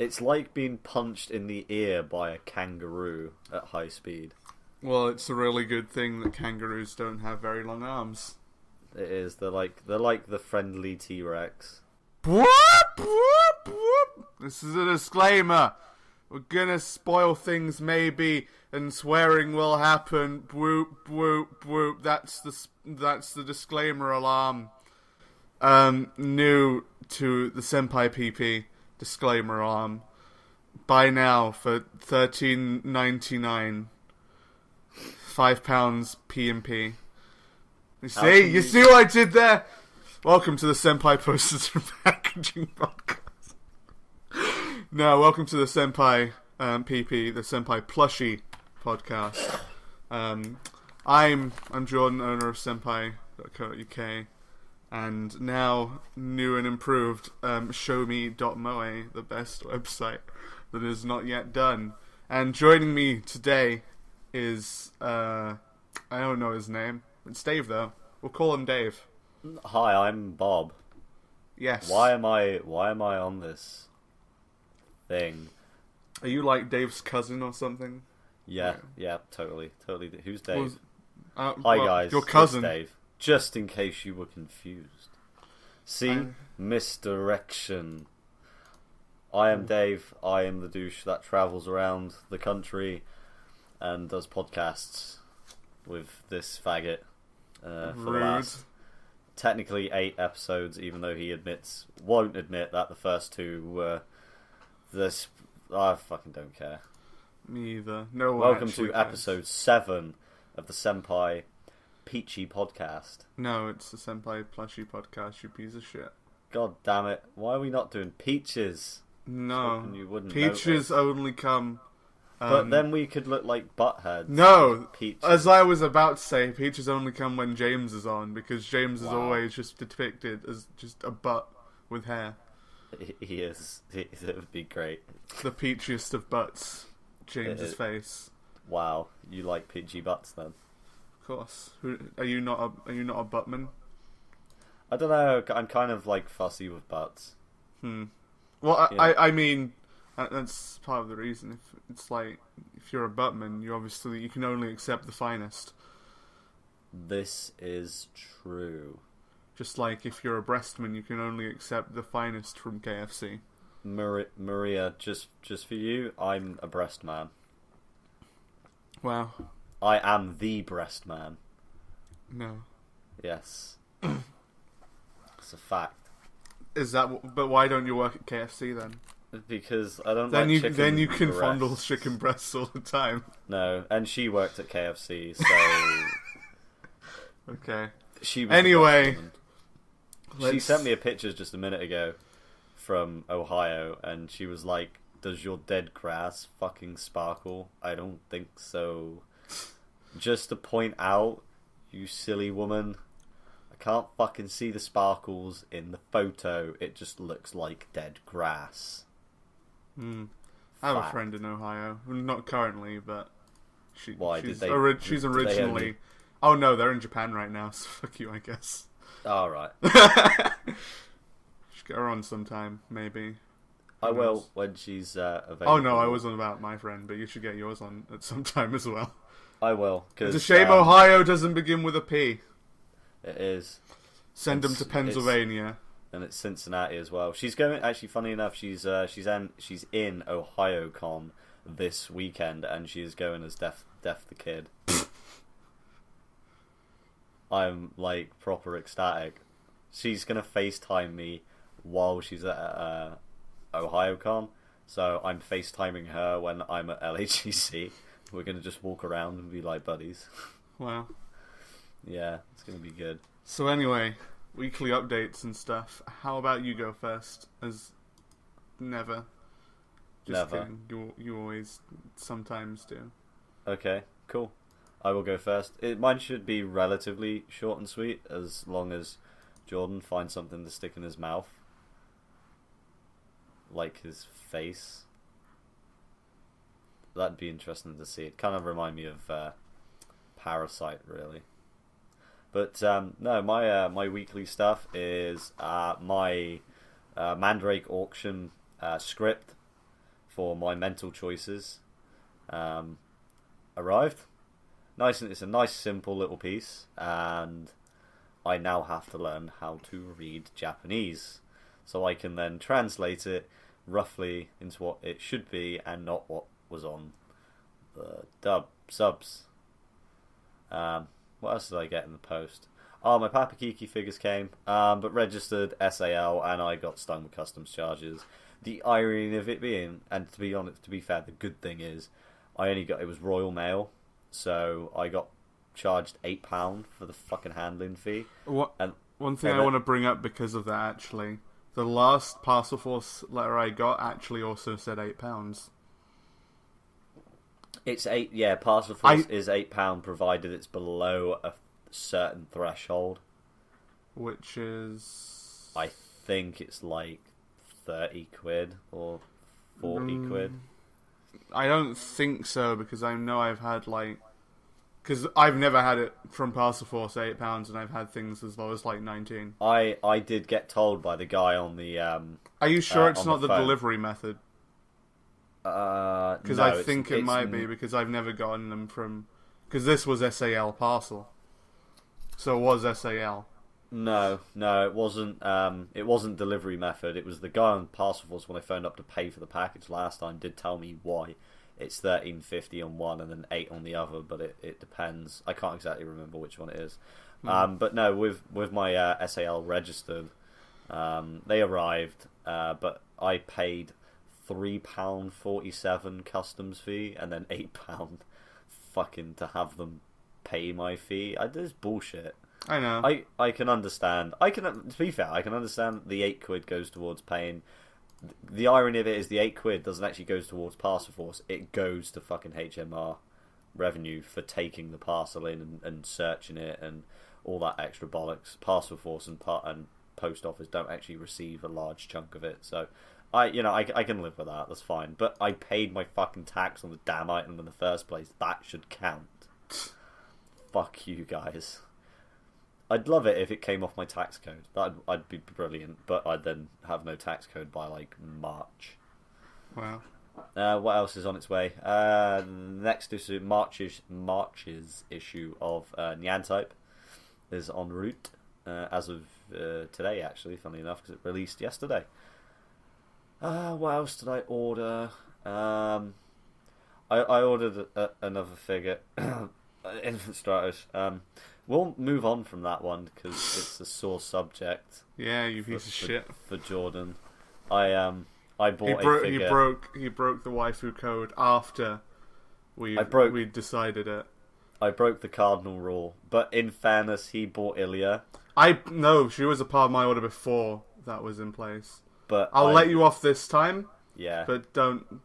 It's like being punched in the ear by a kangaroo at high speed. Well, it's a really good thing that kangaroos don't have very long arms. It is. They're like the friendly T-Rex. Whoop, whoop, whoop. This is a disclaimer. We're gonna spoil things maybe, and swearing will happen. Whoop, whoop, whoop. That's the disclaimer alarm. New to the Senpai PP disclaimer alarm. Buy now for $13.99. £5 P&P. You see what I did there? Welcome to the Senpai Posters and Packaging Podcast. No, welcome to the Senpai PP, the Senpai Plushie Podcast. I'm Jordan, owner of Senpai.co.uk, and now new and improved showme.moe, the best website that is not yet done. And joining me today is I don't know his name. It's Dave, though. We'll call him Dave. Hi, I'm Bob. Yes. Why am I on this thing? Are you like Dave's cousin or something? Yeah, totally. Who's Dave? Hi well, guys, your cousin. It's Dave. Just in case you were confused. See? Misdirection. I am Dave. I am the douche that travels around the country and does podcasts with this faggot for the last technically 8 episodes, even though he won't admit that the first 2 were this. I fucking don't care. Me either. No one. Welcome to episode 7 of the Senpai Picture Podcast. No, it's the Senpai Plushy Podcast, you piece of shit. God damn it. Why are we not doing peaches? No. You wouldn't peaches only come... but then we could look like buttheads. No! Peaches. As I was about to say, peaches only come when James is on, because James is always just depicted as just a butt with hair. He is. It would be great. The peachiest of butts. James's face. Wow, you like peachy butts then? Of course. Are you not a buttman? I don't know. I'm kind of like fussy with butts. Well, Yeah. I mean, that's part of the reason. If you're a buttman, you can only accept the finest. This is true. Just like if you're a breastman, you can only accept the finest from KFC. Maria, just for you, I'm a breast man. Wow. I am the breast man. No. Yes. It's a fact. Is that? But why don't you work at KFC then? Because I don't then like chicken Then you can breasts. fondle chicken breasts all the time. No, and she worked at KFC, so... Okay. She was anyway. She sent me a picture just a minute ago from Ohio, and she was like, "Does your dead grass fucking sparkle?" I don't think so. Just to point out, you silly woman, I can't fucking see the sparkles in the photo. It just looks like dead grass. I have a friend in Ohio. Not currently, but she's originally... Oh no, they're in Japan right now, so fuck you, I guess. Alright. Should get her on sometime, maybe. I will when she's available. Oh no, I wasn't about my friend, but you should get yours on at some time as well. I will. It's a shame Ohio doesn't begin with a P. It is. Send them to Pennsylvania. And it's Cincinnati as well. She's going. Actually, funny enough, she's in OhioCon this weekend, and she's going as Def the Kid. I'm like proper ecstatic. She's gonna FaceTime me while she's at OhioCon, so I'm FaceTiming her when I'm at LHCC. We're gonna just walk around and be like buddies. Wow. Yeah, it's gonna be good. So anyway, weekly updates and stuff. How about you go first? As never. Just Never. Kidding. You always sometimes do. Okay, cool. I will go first. Mine should be relatively short and sweet, as long as Jordan finds something to stick in his mouth. Like his face. That'd be interesting to see. It kind of remind me of Parasite, really. But no, my weekly stuff is my Mandrake auction script for my mental choices arrived. Nice, and it's a nice, simple little piece, and I now have to learn how to read Japanese, so I can then translate it roughly into what it should be and not what was on the subs. What else did I get in the post? Oh, my Papa Kiki figures came, but registered SAL, and I got stung with customs charges. The irony of it being, and to be fair, the good thing is, it was Royal Mail, so I got charged £8 for the fucking handling fee. One thing I want to bring up because of that, actually, the last Parcel Force letter I got actually also said £8. It's Parcel Force is £8 provided it's below a certain threshold, which is, I think it's like 30 quid or 40 quid. I don't think so, because I know I've had because I've never had it from Parcel Force £8, and I've had things as low as 19. I did get told by the guy on the Are you sure it's not the phone. delivery method? Because no, I think it might be, because I've never gotten them from, because this was SAL parcel, so it was SAL. No, it wasn't. It wasn't delivery method. It was the guy on Parcel Force when I phoned up to pay for the package last time did tell me why it's $13.50 on one and then $8 on the other, but it depends. I can't exactly remember which one it is. But no, with my SAL registered, they arrived, but I paid £3.47 customs fee and then £8 fucking to have them pay my fee. This bullshit. I know. I can understand. To be fair, I can understand the £8 goes towards paying. The irony of it is the £8 doesn't actually go towards Parcel Force. It goes to fucking HMR revenue for taking the parcel in and searching it and all that extra bollocks. Parcel Force and Post Office don't actually receive a large chunk of it. So I can live with that. That's fine. But I paid my fucking tax on the damn item in the first place. That should count. Fuck you guys. I'd love it if it came off my tax code. I'd be brilliant, but I'd then have no tax code by March. Wow. What else is on its way? Next issue, March's issue of Nyan Type is en route as of today. Actually, funnily enough, because it released yesterday. What else did I order? I ordered another figure, Infant Stratos. We'll move on from that one because it's a sore subject. Yeah, you piece of shit. For Jordan, I bought a figure. He broke the waifu code after we decided it. I broke the cardinal rule, but in fairness, he bought Ilya. No, she was a part of my order before that was in place. But I'll let you off this time. Yeah. But don't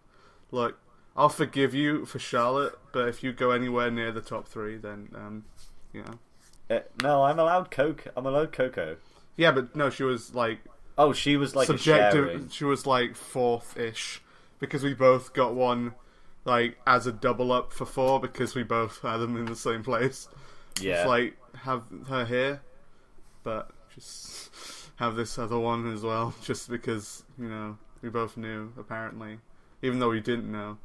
look. I'll forgive you for Charlotte, but if you go anywhere near the top 3, then no, I'm allowed Coke. I'm allowed Coco. Yeah, but no, she was she was subjective. She was 4th-ish because we both got one as a double up for 4 because we both had them in the same place. Yeah. Just have her here, but just have this other one as well, just because we both knew apparently, even though we didn't know.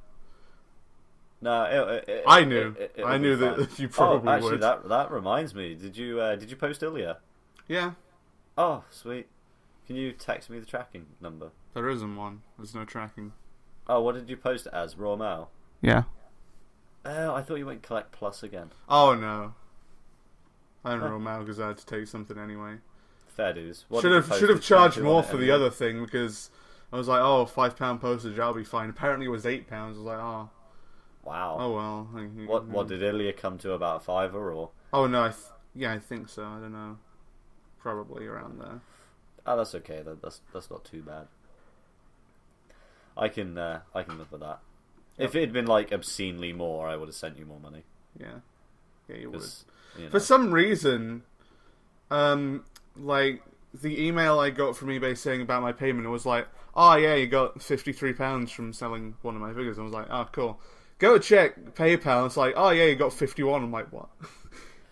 No, I knew. I knew that you probably actually, would. That reminds me. Did you post Ilya? Yeah. Oh, sweet. Can you text me the tracking number? There isn't one. There's no tracking. Oh, what did you post it as? Raw mail? Yeah. Oh, I thought you went Collect Plus again. Oh, no. I didn't raw mail because I had to take something anyway. Fair dues. Should have charged more for the other thing because I was like, £5 postage, I'll be fine. Apparently it was £8. I was like, oh. Wow. Oh well. What did Ilya come to, about $5 or? Oh no, I think so. I don't know. Probably around there. Oh, that's okay. That's not too bad. I can live with that. Yep. If it had been obscenely more, I would have sent you more money. Yeah, you would. For some reason, the email I got from eBay saying about my payment, it was oh yeah, you got £53 from selling one of my figures. I was like, oh cool. Go check PayPal. It's oh yeah, you got 51. I'm like, what?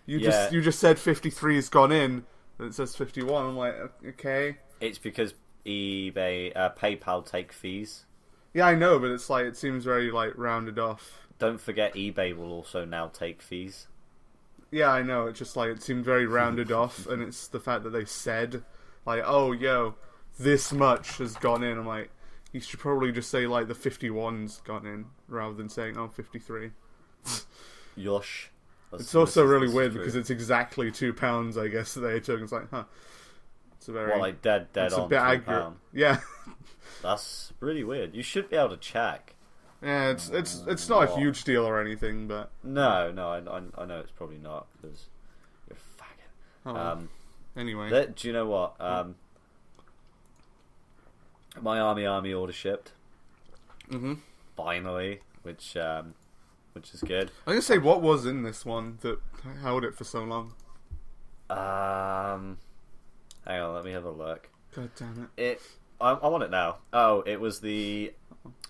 You just said 53 has gone in, and it says 51. I'm like, okay. It's because eBay, PayPal take fees. Yeah, I know, but it's like it seems very like rounded off. Don't forget, eBay will also now take fees. Yeah, I know. It's just like it seemed very rounded off, and it's the fact that they said, like, "Oh, yo, this much has gone in." I'm like, you should probably just say like the 51's gone in rather than saying 53. Yosh. It's also really weird because it's exactly £2, I guess, that they took. It's like, huh. It's a very... Well, like dead it's on a bit accurate. £2. Yeah. That's really weird. You should be able to check. Yeah, it's not a huge deal or anything, but... No, I know it's probably not, because you're a faggot. Oh, well. Anyway. Do you know what? My army order shipped. Mm-hmm. Finally, which is good. I was going to say, what was in this one that held it for so long? Hang on, let me have a look. God damn it. I want it now. Oh, it was the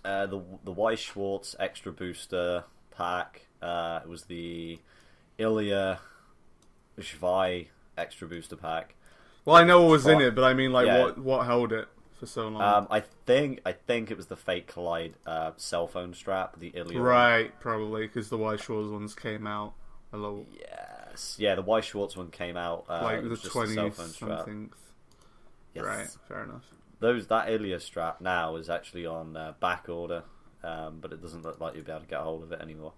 Y Schwartz Extra Booster pack. It was the Ilya Zhvai Extra Booster pack. Well, I know what was in it, but I mean, like, what held it for so long? I think it was the Fate Collide cell phone strap, the Ilya. Right, probably, because the Y Shores ones came out a little... Yes. Yeah, the Y Schwartz one came out... like the 20-something. Yes. Right, fair enough. That Ilya strap now is actually on back order, but it doesn't look like you'll be able to get a hold of it anymore.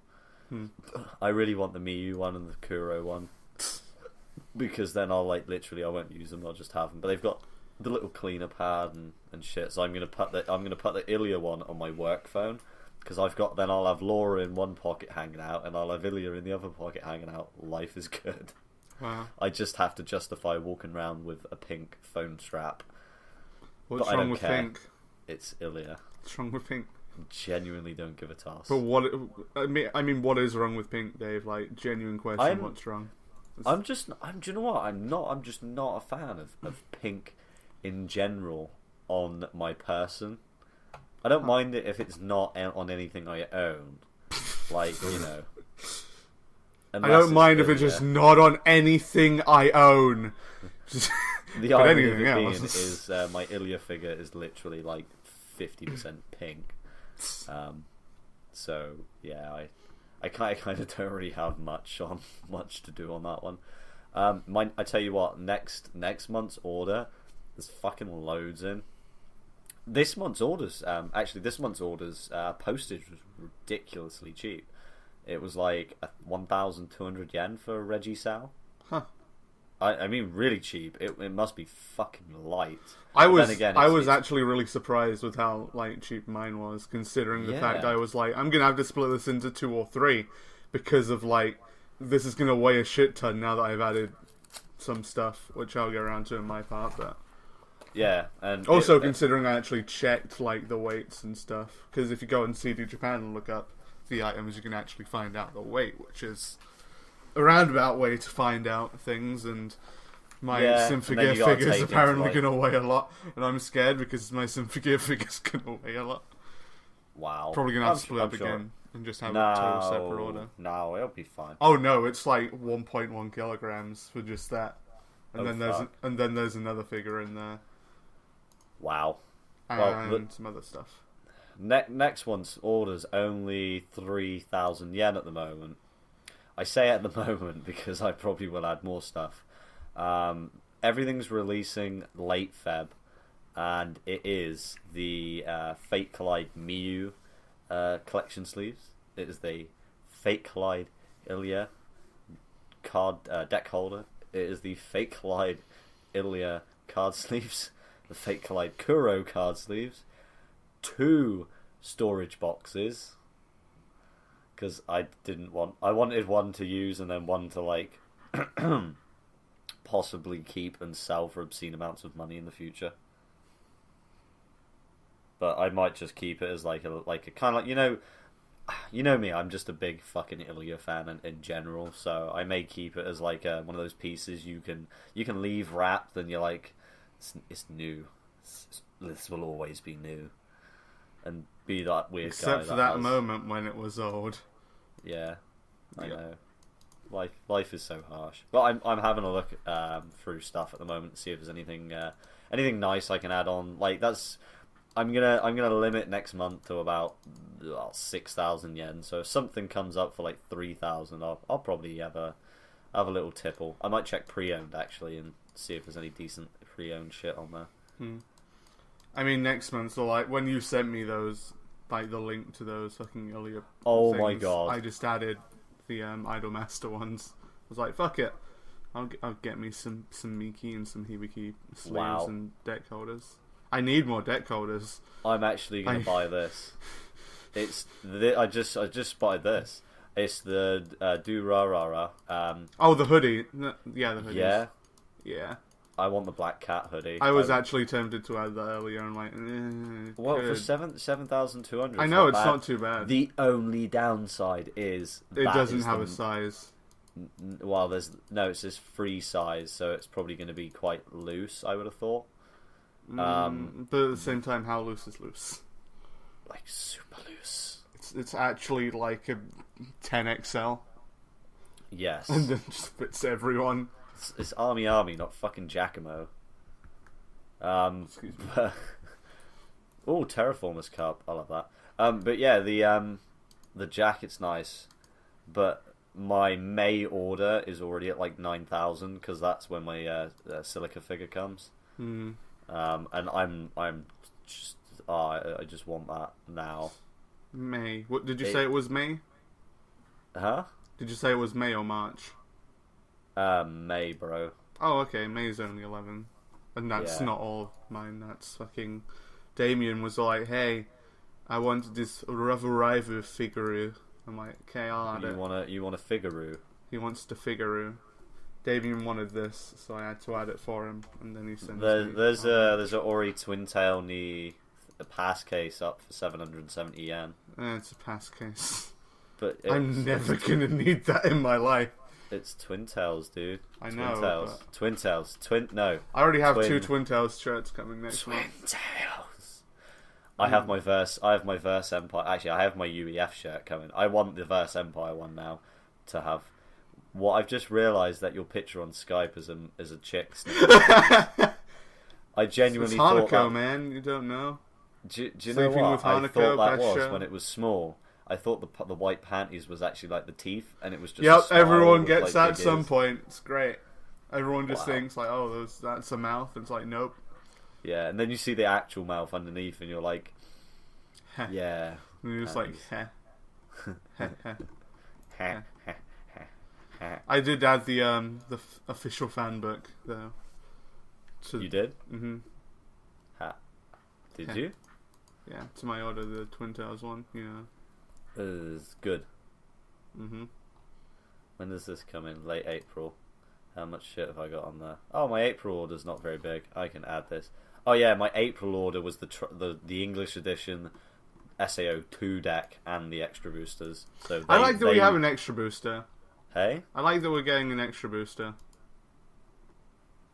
I really want the Miyu one and the Kuro one, because then I'll I won't use them. I'll just have them. But they've got the little cleaner pad and shit. So I'm gonna put the Ilya one on my work phone, because I'll have Laura in one pocket hanging out, and I'll have Ilya in the other pocket hanging out. Life is good. Wow. I just have to justify walking around with a pink phone strap. What's wrong with pink? It's Ilya. What's wrong with pink? Genuinely don't give a toss. But what? I mean, what is wrong with pink, Dave? Like, genuine question. What's wrong? Do you know what? I'm just not a fan of pink in general on my person. I don't mind it if it's not on anything I own. Like, you know. I don't mind if it's just not on anything I own. The irony of it being is my Ilya figure is literally like 50% pink. So yeah, I kind of don't really have much to do on that one. I tell you what, next month's order, there's fucking loads in. This month's orders, postage was ridiculously cheap. It was like 1,200 yen for Reggie Sal. Huh. I mean, really cheap. It must be fucking light. I was actually really surprised with how cheap mine was, considering the fact I was like, I'm gonna have to split this into 2 or 3 because of this is gonna weigh a shit ton now that I've added some stuff, which I'll get around to in my part. But yeah, and also considering I actually checked the weights and stuff, because if you go on CD Japan and look up the items, you can actually find out the weight, which is a roundabout way to find out things, and my Symphogear figure is apparently going to weigh a lot, and I'm scared because my Symphogear figure's going to weigh a lot. Wow. Probably going to have to split up again and just have a total separate order. No, it'll be fine. Oh no, it's 1.1 kilograms for just that. And then there's another figure in there. Wow. And some other stuff. Next one's order's only 3,000 yen at the moment. I say at the moment because I probably will add more stuff. Everything's releasing late Feb, and it is the Fate Collide Miyu collection sleeves. It is the Fate Collide Ilya card deck holder. It is the Fate Collide Ilya card sleeves. The Fate Collide Kuro card sleeves. 2 storage boxes. Because I wanted one to use and then one to possibly keep and sell for obscene amounts of money in the future. But I might just keep it as a kind of you know me, I'm just a big fucking Ilya fan in general, so I may keep it as one of those pieces you can leave wrapped and you're like, it's new. This will always be new. And be that weird guy. Except for that moment when it was old. Yeah, I know. Life is so harsh. But I'm having a look through stuff at the moment to see if there's anything nice I can add on. I'm gonna limit next month to about 6,000 yen. So if something comes up for like 3,000, I'll probably have a little tipple. I might check pre-owned actually and see if there's any decent pre-owned shit on there. I mean, next month, so like when you sent me those, like the link to those fucking earlier. Oh things, my god! I just added the Idolmaster ones. I was like, fuck it, I'll get me some Miki and some Hibiki sleeves and deck holders. I need more deck holders. I'm actually gonna buy this. I just spotted this. It's the Durarara. The hoodie. Yeah, the hoodie. Yeah. I want the black cat hoodie. I was actually tempted to add that earlier. I'm like, what for 7,200? I know it's not too bad. The only downside is it doesn't have a size. Well, it says free size, so it's probably going to be quite loose. I would have thought. But at the same time, how loose is loose? Like super loose. It's actually like a 10XL. Yes. And then just fits everyone. It's Army, not fucking Giacomo. Excuse me. Oh, Terraformers Cup. I love that. But yeah, the jacket's nice. But my May order is already at like 9,000 because that's when my silica figure comes. And I'm just I just want that now. May. What did you say it was May? Huh? Did you say it was May or March? May, bro. Oh, okay. May's only 11. And that's not all of mine. That's fucking... Damien was like, hey, I wanted this Ravu figure. I'm like, okay, I'll add it. You want a figuroo? He wants the figuroo. Damien wanted this, so I had to add it for him, and then he sent There's a Ori Twintail knee pass case up for 770 yen. It's a pass case. But I'm never gonna need that in my life. It's Twintails, dude. I know. Twintails. No. I already have two Twintails shirts coming next month. Twintails. I have my Verse Empire. Actually, I have my UEF shirt coming. I want the Verse Empire one now to have. What I've just realised that your picture on Skype is a chick. I genuinely it's Hanako, thought that, man. You don't know. Do you know what? With I thought that was show. when it was small. I thought the white panties was actually like the teeth, and it was just. Yep, everyone with, gets like, that at some point. It's great. Everyone just Wow. thinks like, "Oh, that's a mouth." And it's like, nope. Yeah, and then you see the actual mouth underneath, and you're like, Heh. yeah. And you're just like, heh. Heh, heh. Heh, heh, heh. I did add the official fan book though. You did? Mm-hmm. Did you? Yeah, to my order, the Twin Towers one. Yeah. It's good. Mm-hmm. When does this come in? Late April. How much shit have I got on there? Oh, my April order's not very big. I can add this. Oh yeah, my April order was the English edition SAO 2 deck and the extra boosters. So I like that we have an extra booster. Hey? I like that we're getting an extra booster.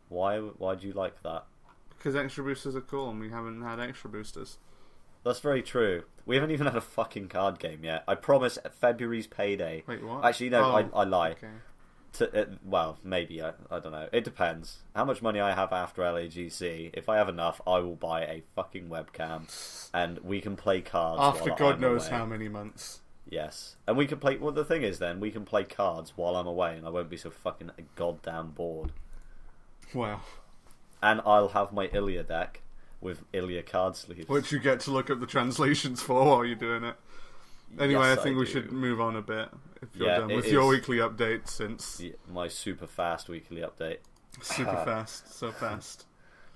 Why do you like that? Because extra boosters are cool and we haven't had extra boosters. That's very true. We haven't even had a fucking card game yet. I promise February's payday. Wait, what? Actually, no, I lie. Okay. Well, maybe. I don't know. It depends. How much money I have after LAGC. If I have enough, I will buy a fucking webcam. And we can play cards After while God I'm knows away. how many months. Yes. And we can play... Well, the thing is then, we can play cards while I'm away. And I won't be so fucking goddamn bored. Wow. And I'll have my Ilya deck with Ilya card sleeves. Which you get to look up the translations for while you're doing it. Anyway, Yes, I think we do. should move on a bit if you're Yeah, done it with your is. weekly update since My super fast weekly update. super fast, so fast.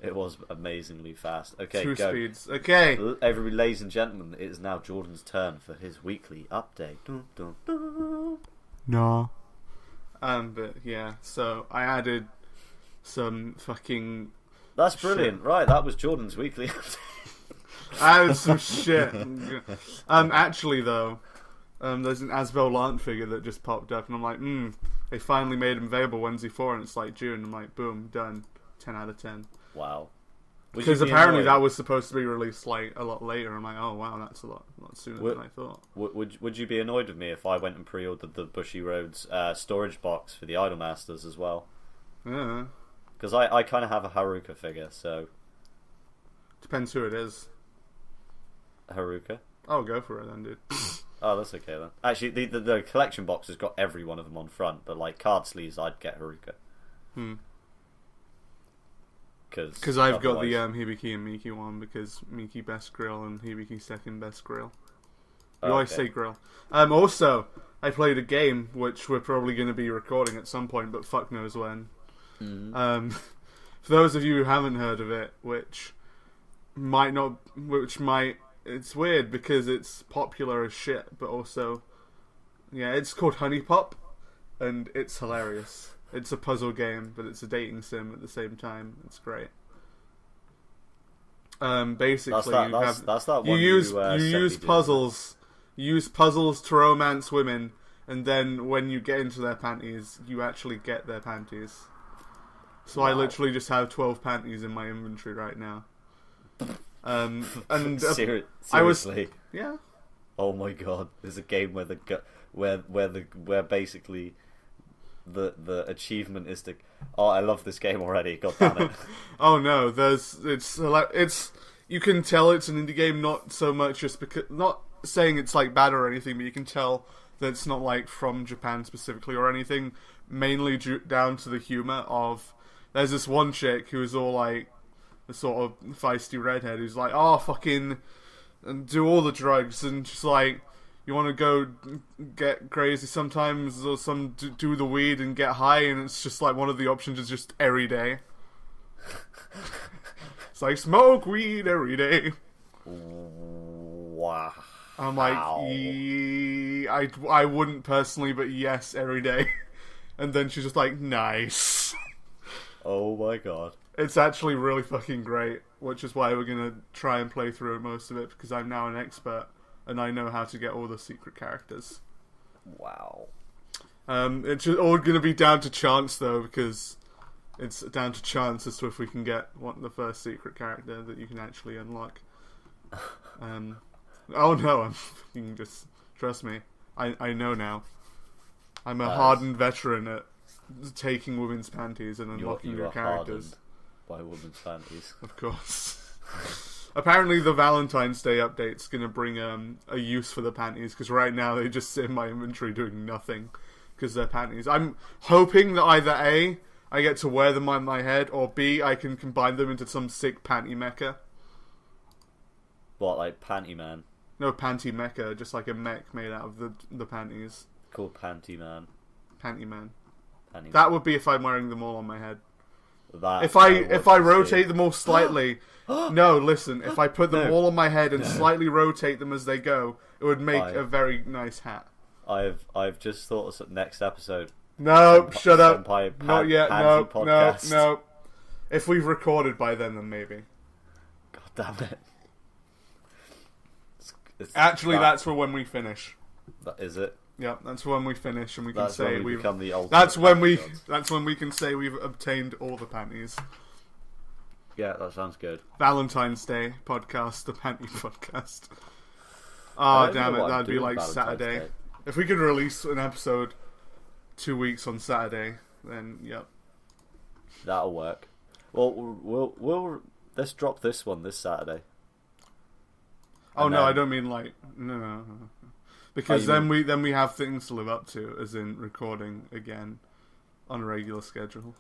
It was amazingly fast. Okay, Two go. speeds. Okay. Everybody, ladies and gentlemen, it is now Jordan's turn for his weekly update. Dun, dun, dun. No. But yeah, so I added some fucking... That's brilliant. Right, that was Jordan's weekly update. I added some shit. Actually though, there's an Asbel Lant figure that just popped up and I'm like, they finally made him available Wednesday 4 and it's like June. I'm like, boom, done. 10 out of 10. Wow. Because apparently that was supposed to be released like a lot later. I'm like, oh wow, that's a lot sooner than I thought. Would you be annoyed with me if I went and pre-ordered the Bushy Roads storage box for the Idolmasters as well? Yeah. Because I kind of have a Haruka figure, so... Depends who it is. Haruka. Oh, go for it then, dude. Oh, that's okay then. Actually, the collection box has got every one of them on front, but like card sleeves, I'd get Haruka. Because I've got the Hibiki and Miki one, because Miki best grill and Hibiki second best grill. You always say grill. Also, I played a game which we're probably going to be recording at some point, but fuck knows when. For those of you who haven't heard of it, it's weird because it's popular as shit, but also, yeah, it's called Honey Pop, and it's hilarious. It's a puzzle game, but it's a dating sim at the same time. It's great. Basically, you use puzzles. You use puzzles to romance women, and then when you get into their panties, you actually get their panties. So wow. I literally just have 12 panties in my inventory right now. And seriously, yeah. Oh my god! There's a game where basically the achievement is to. Oh, I love this game already. God damn it! Oh no, it's you can tell it's an indie game, not so much just because, not saying it's like bad or anything, but you can tell that it's not like from Japan specifically or anything. Mainly down to the humor of. There's this one chick who's all like a sort of feisty redhead who's like, oh, fucking do all the drugs, and just like, you want to go get crazy sometimes, or do the weed and get high, and it's just like one of the options is just every day. It's like, smoke weed every day. Wow. I'm like, I wouldn't personally, but yes, every day. And then she's just like, nice. Oh my god. It's actually really fucking great, which is why we're going to try and play through most of it, because I'm now an expert, and I know how to get all the secret characters. Wow. It's all going to be down to chance, though, because it's down to chance as to if we can get the first secret character that you can actually unlock. Oh no, I'm fucking just... Trust me, I know now. I'm a hardened veteran at taking women's panties and unlocking new characters. By women's panties. Of course. Apparently the Valentine's Day update's going to bring a use for the panties, because right now they just sit in my inventory doing nothing, because they're panties. I'm hoping that either A, I get to wear them on my head, or B, I can combine them into some sick panty mecha. What, like Panty Man? No, panty mecha, just like a mech made out of the panties. Called Panty Man. Panty Man. Panty That Man. would be if I'm wearing them all on my head. That if I rotate them all slightly, no, listen. If I put them all on my head and slightly rotate them as they go, it would make a very nice hat. I've just thought of next episode. No, shut up. Not yet. No. If we've recorded by then maybe. God damn it. Actually, that's for when we finish. That is it. Yeah, that's when we finish, and we can say we've become the ultimate. That's when we can say we've obtained all the panties. Yeah, that sounds good. Valentine's Day podcast, the panty podcast. Oh damn it, that'd be like Saturday. Day. If we could release an episode 2 weeks on Saturday, then yep, that'll work. Well, we'll let's drop this one this Saturday. Oh no, I don't mean like no. Because then we have things to live up to, as in recording again on a regular schedule.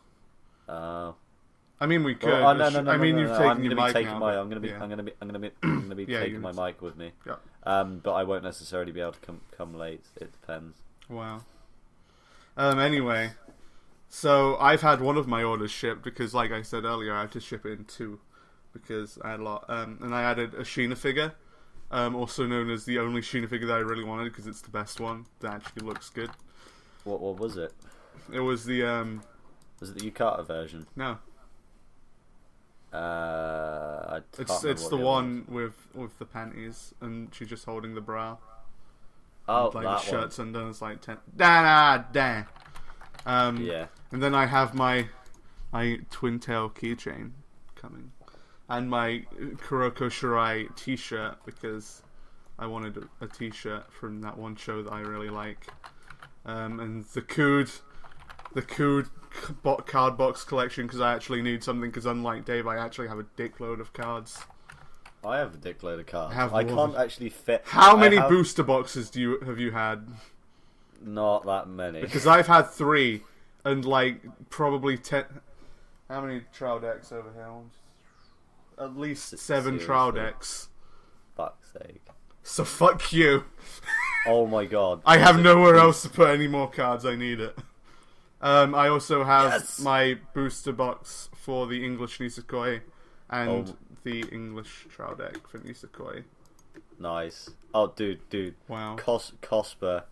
I mean, we could. No, I mean, you've taken your mic now. I'm gonna be taking my mic with me. Yeah. But I won't necessarily be able to come late. It depends. Wow. Anyway, so I've had one of my orders shipped because, like I said earlier, I had to ship it in 2 because I had a lot. And I added a Sheena figure. Also known as the only Sheena figure that I really wanted because it's the best one that actually looks good. What was it? It was the Was it the Yukata version? No. It's the one with the panties and she's just holding the bra. Oh, and, like, that the shirt's one. undone. It's like da. Yeah. And then I have my twin tail keychain coming. And my Kuroko Shirai t-shirt, because I wanted a t-shirt from that one show that I really like. And the Cood card box collection, because I actually need something, because unlike Dave, I actually have a dickload of cards. I have a dickload of cards. have I more can't than- actually fit. How many booster boxes have you had? Not that many. Because I've had 3, and like probably 10. How many trial decks over here? At least 7 Seriously? trial decks. Fuck's sake. So fuck you. Oh my god. I have nowhere else to put any more cards. I need it. I also have my booster box for the English Nisekoi and the English trial deck for Nisekoi. Nice. Oh, dude. Wow. Cosper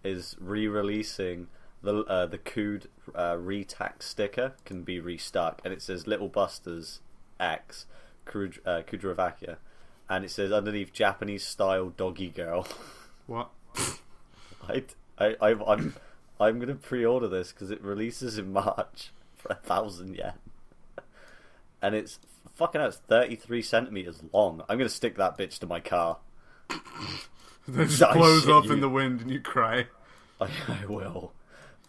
is re-releasing the Cood retax sticker, can be restuck, and it says Little Busters X Kudravakia, and it says underneath Japanese style doggy girl. What? I'm gonna pre-order this because it releases in March for 1,000 yen, and it's 33 centimeters long. I'm gonna stick that bitch to my car. Then it blows off in the wind and you cry. I will,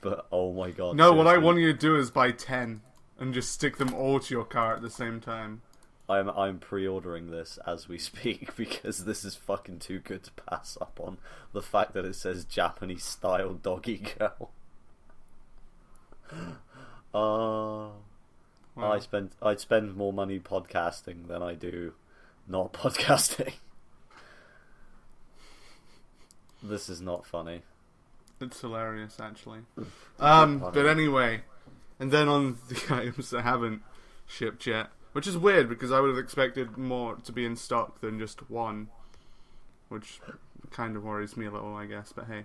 but oh my god. No, what I seriously. want you to do is buy 10 and just stick them all to your car at the same time. I'm pre-ordering this as we speak because this is fucking too good to pass up on. The fact that it says Japanese style doggy girl. Wow. I'd spend more money podcasting than I do not podcasting. This is not funny. It's hilarious, actually. But anyway, and then on the items that haven't shipped yet, which is weird because I would have expected more to be in stock than just one, which kind of worries me a little, I guess. But hey,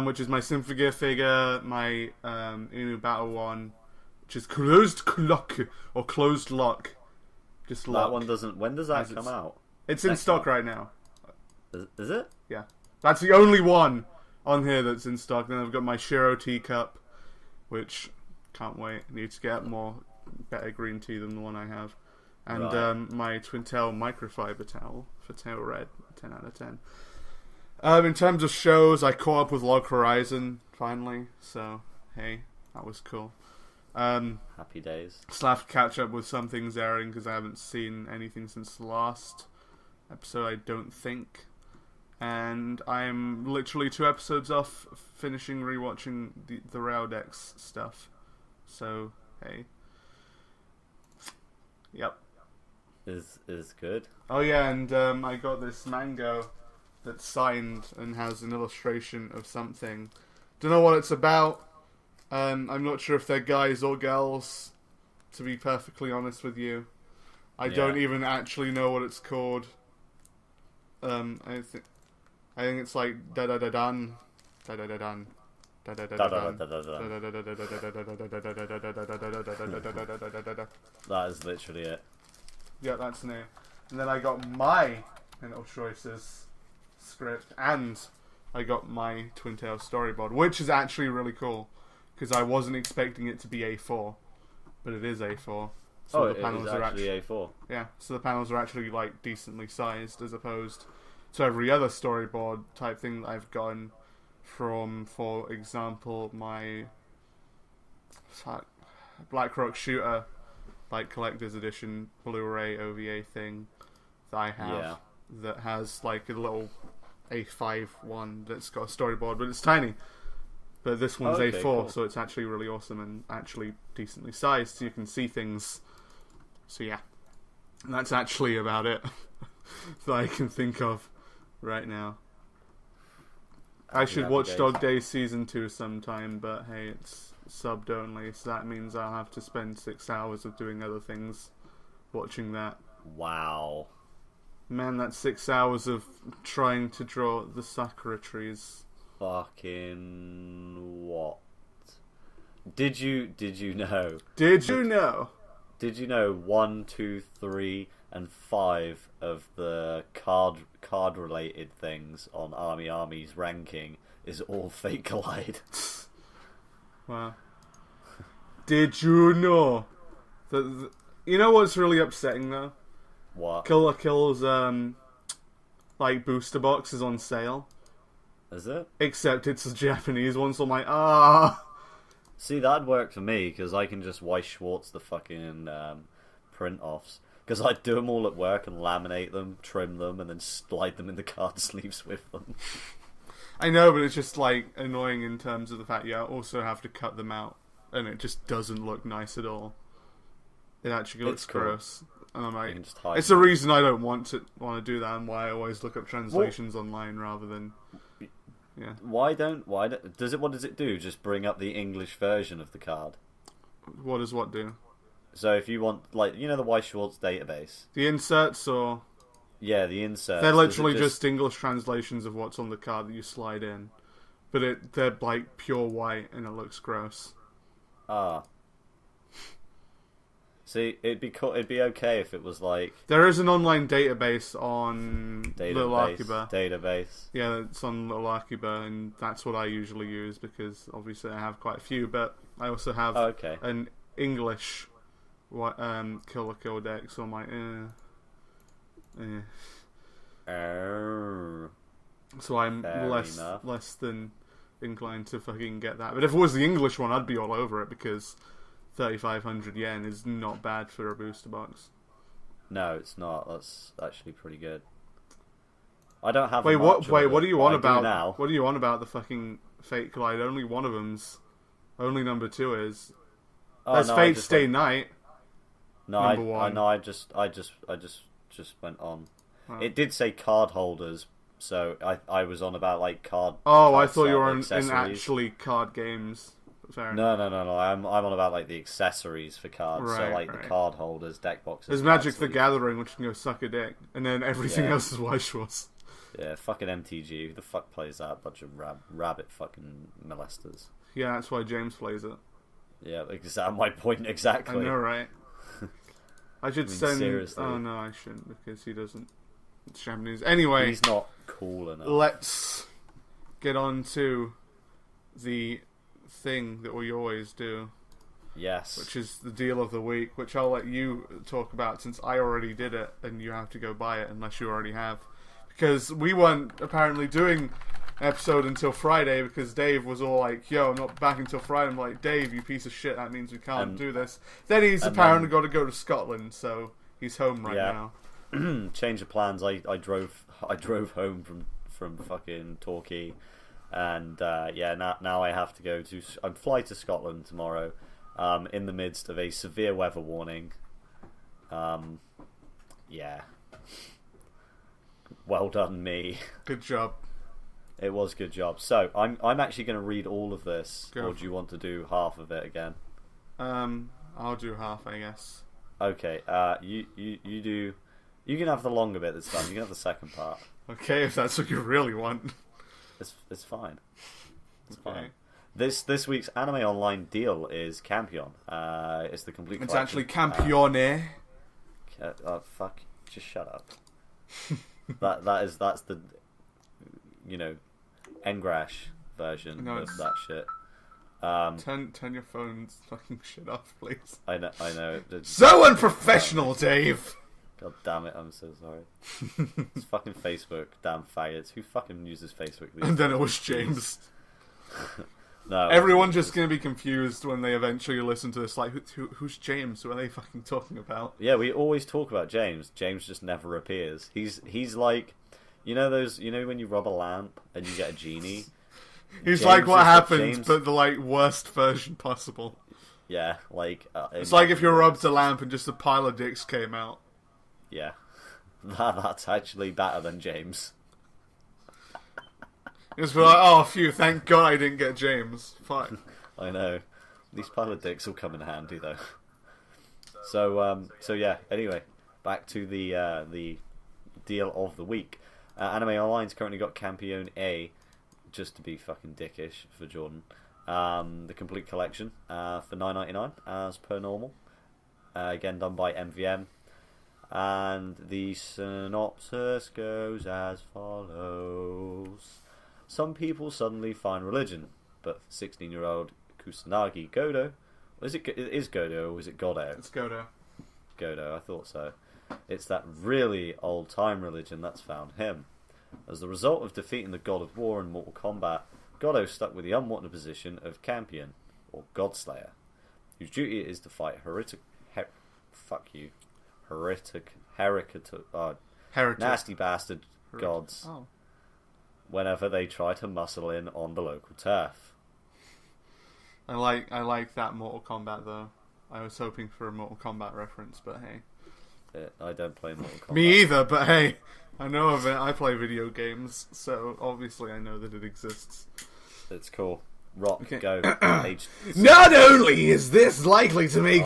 which is my Symphogear figure, my Inu Battle one, which is closed lock or closed lock. Just lock. That one doesn't. When does that come out? It's in stock right now. Is it? Yeah. That's the only one on here that's in stock. Then I've got my Shiro teacup, which can't wait. Need to get better green tea than the one I have. And Right. My Twin Tail microfiber towel for Tail Red, 10 out of 10. In terms of shows, I caught up with Log Horizon finally, so hey, that was cool. Happy days. Still have to catch up with some things airing because I haven't seen anything since the last episode, I don't think. And I'm literally 2 episodes off finishing rewatching the Rowdex stuff. So, hey. Yep. Is good. Oh yeah, and I got this mango that's signed and has an illustration of something. Don't know what it's about. I'm not sure if they're guys or girls, to be perfectly honest with you. I don't even actually know what it's called. I think it's like da da da dan, da da da dan, da da da da dan. That is literally it. Yeah, that's new. And then I got my Mental Choices script, and I got my Twin Tail storyboard, which is actually really cool because I wasn't expecting it to be A4, but it is A4. So the panels are actually A4. Yeah, so the panels are actually like decently sized as opposed to every other storyboard type thing that I've gotten from, for example, my Black Rock Shooter like collector's edition Blu-ray OVA thing that I have that has like a little A5 one that's got a storyboard, but it's tiny. But this one's A4, cool. so it's actually really awesome and actually decently sized, so you can see things. So yeah, and that's actually about it that I can think of right now. I should watch Dog Days Season 2 sometime, but hey, it's subbed only, so that means I'll have to spend 6 hours of doing other things watching that. Wow. Man, that's 6 hours of trying to draw the Sakura trees. Fucking what? Did you know? Did you know? Did you know 1, 2, 3, and 5 of the card related things on Army's ranking is all Fate Collide? Wow. Did you know that? You know what's really upsetting though? What? Kill la Kill's like booster box is on sale. Is it? Except it's a Japanese one, so I'm like, See, that'd work for me because I can just Weiss Schwartz the fucking print offs. Because I'd do them all at work and laminate them, trim them, and then slide them in the card sleeves with them. I know, but it's just like annoying in terms of the fact you also have to cut them out, and it just doesn't look nice at all. It actually looks gross, and I'm like, it's the reason I don't want to do that, and why I always look up translations online rather than. Yeah. Why does it? What does it do? Just bring up the English version of the card. What does what do? So if you want, like, you know, the Weiss Schwarz database, the inserts, or yeah, the inserts. They're literally just English translations of what's on the card that you slide in, but they're like pure white and it looks gross. Ah. See, it'd be okay if it was like... There is an online database on Little Akiba. Database. Yeah, it's on Little Akiba, and that's what I usually use, because obviously I have quite a few, but I also have an English Killer Codex on my... So I'm less than inclined to fucking get that. But if it was the English one, I'd be all over it, because 3,500 yen is not bad for a booster box. No, it's not. That's actually pretty good. I don't have. Wait, what do you want about now? What do you want about the fucking Fate Collide? Only one of them's. Only number 2 is. That's Fate Stay Night. No, I just went on. Oh. It did say card holders, so I was on about like card. Oh, I thought you were in actually card games. No. I'm on about like the accessories for cards, so like the card holders, deck boxes. There's Magic the Gathering, which can go suck a dick, and then everything else is Weiss Schwarz. Yeah, fucking MTG. Who the fuck plays that? Bunch of rabbit fucking molesters. Yeah, that's why James plays it. Yeah, my point exactly. I know, right? I should send. Seriously. Oh no, I shouldn't, because he doesn't. It's Japanese. Anyway, he's not cool enough. Let's get on to the thing that we always do. Yes. Which is the deal of the week, which I'll let you talk about, since I already did it and you have to go buy it unless you already have. Because we weren't apparently doing an episode until Friday, because Dave was all like, yo, I'm not back until Friday. I'm like, Dave, you piece of shit, that means we can't do this. Then he's apparently got to go to Scotland, so he's home right now. Change of plans. I drove home from fucking Torquay. And now I have to go to. I fly to Scotland tomorrow, in the midst of a severe weather warning. Yeah. Well done, me. Good job. It was a good job. So I'm actually going to read all of this, or do you want to do half of it again? I'll do half, I guess. Okay. You do. You can have the longer bit this time. You can have the second part. Okay, if that's what you really want. It's fine. It's fine. This week's Anime Online deal is Campion. It's the complete collection. It's actually Campione. Fuck. Just shut up. that's the Engrash version of that shit. Turn your phone's fucking shit off, please. I know. So unprofessional, Dave. God damn it, I'm so sorry. It's fucking Facebook, damn faggots. Who fucking uses Facebook these days? And then it was James. No. Everyone's just going to be confused when they eventually listen to this. Like, who's James? Who are they fucking talking about? Yeah, we always talk about James. James just never appears. He's like, you know when you rub a lamp and you get a genie? He's James like what happens, but the like worst version possible. Yeah, like... it's like if you rubbed a lamp and just a pile of dicks came out. Yeah, that's actually better than James. It's like, oh, phew, thank God I didn't get James. Fine. I know. These pile of dicks will come in handy, though. So yeah, anyway, back to the deal of the week. Anime Online's currently got Campione A, just to be fucking dickish for Jordan. The complete collection for $9.99, as per normal. Again, done by MVM. And the synopsis goes as follows. Some people suddenly find religion, but 16-year-old Kusanagi Godo... Is it Godo or is it Godo? It's Godo. Godo, I thought so. It's that really old-time religion that's found him. As the result of defeating the God of War in Mortal Kombat, Godo stuck with the unwanted position of Campion, or Godslayer, whose duty it is to fight nasty bastard gods whenever they try to muscle in on the local turf. I like that Mortal Kombat though. I was hoping for a Mortal Kombat reference, but hey. I don't play Mortal Kombat. Me either, but hey, I know of it. I play video games, so obviously I know that it exists. It's cool. Rock, okay. Go. Not only is this likely to make...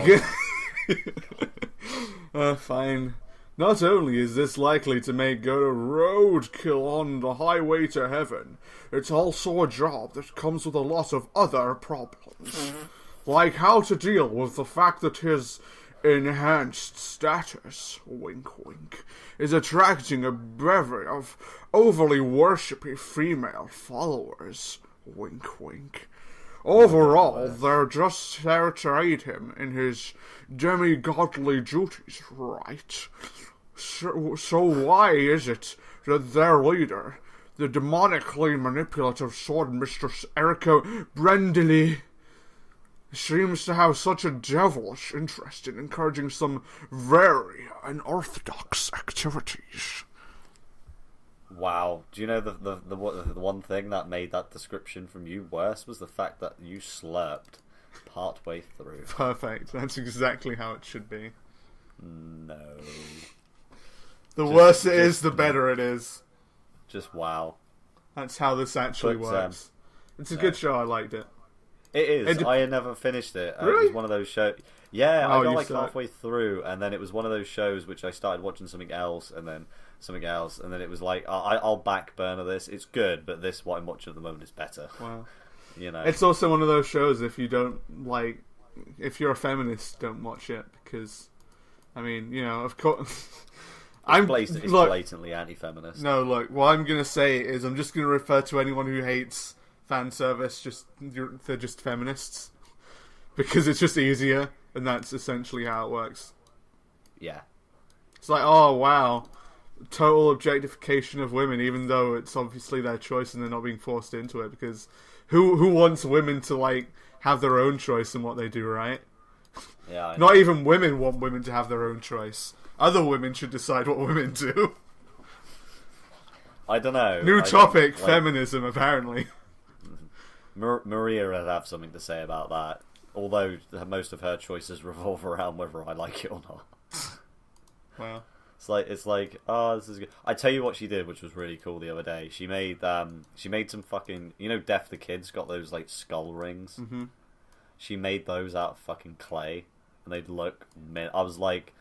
fine. Not only is this likely to make good a roadkill on the highway to heaven, it's also a job that comes with a lot of other problems. Like how to deal with the fact that his enhanced status, wink wink, is attracting a bevy of overly worshipy female followers, wink wink. Overall, they're just there to aid him in his demi-godly duties, right? So why is it that their leader, the demonically manipulative sword mistress Erica Brendley, seems to have such a devilish interest in encouraging some very unorthodox activities? Wow. Do you know the one thing that made that description from you worse was the fact that you slurped partway through. Perfect. That's exactly how it should be. No. The worse it is, the better it is. Just wow. That's how this actually works. It's a good show. I liked it. It is. I had never finished it. Really? It was one of those shows. Yeah, I got like suck. halfway through, and then it was one of those shows which I started watching something else, and then something else, and then it was like, I'll back burner this. It's good, but this, what I'm watching at the moment, is better. Wow. You know. It's also one of those shows, if you don't like... If you're a feminist, don't watch it, because... I mean, you know, of course... It's blatantly anti-feminist. No, look, what I'm going to say is I'm just going to refer to anyone who hates fan service, they're just feminists. Because it's just easier, and that's essentially how it works. Yeah. It's like, oh, wow, total objectification of women, even though it's obviously their choice and they're not being forced into it, because who wants women to, like, have their own choice in what they do, right? Yeah, I know. Not even women want women to have their own choice. Other women should decide what women do. I don't know. New topic, feminism, apparently. Maria would have something to say about that. Although most of her choices revolve around whether I like it or not. Wow. It's like, oh, this is good. I tell you what she did, which was really cool the other day. She made some fucking, you know, Def the Kid's got those like skull rings. Mm-hmm. She made those out of fucking clay, and they'd look. I was like,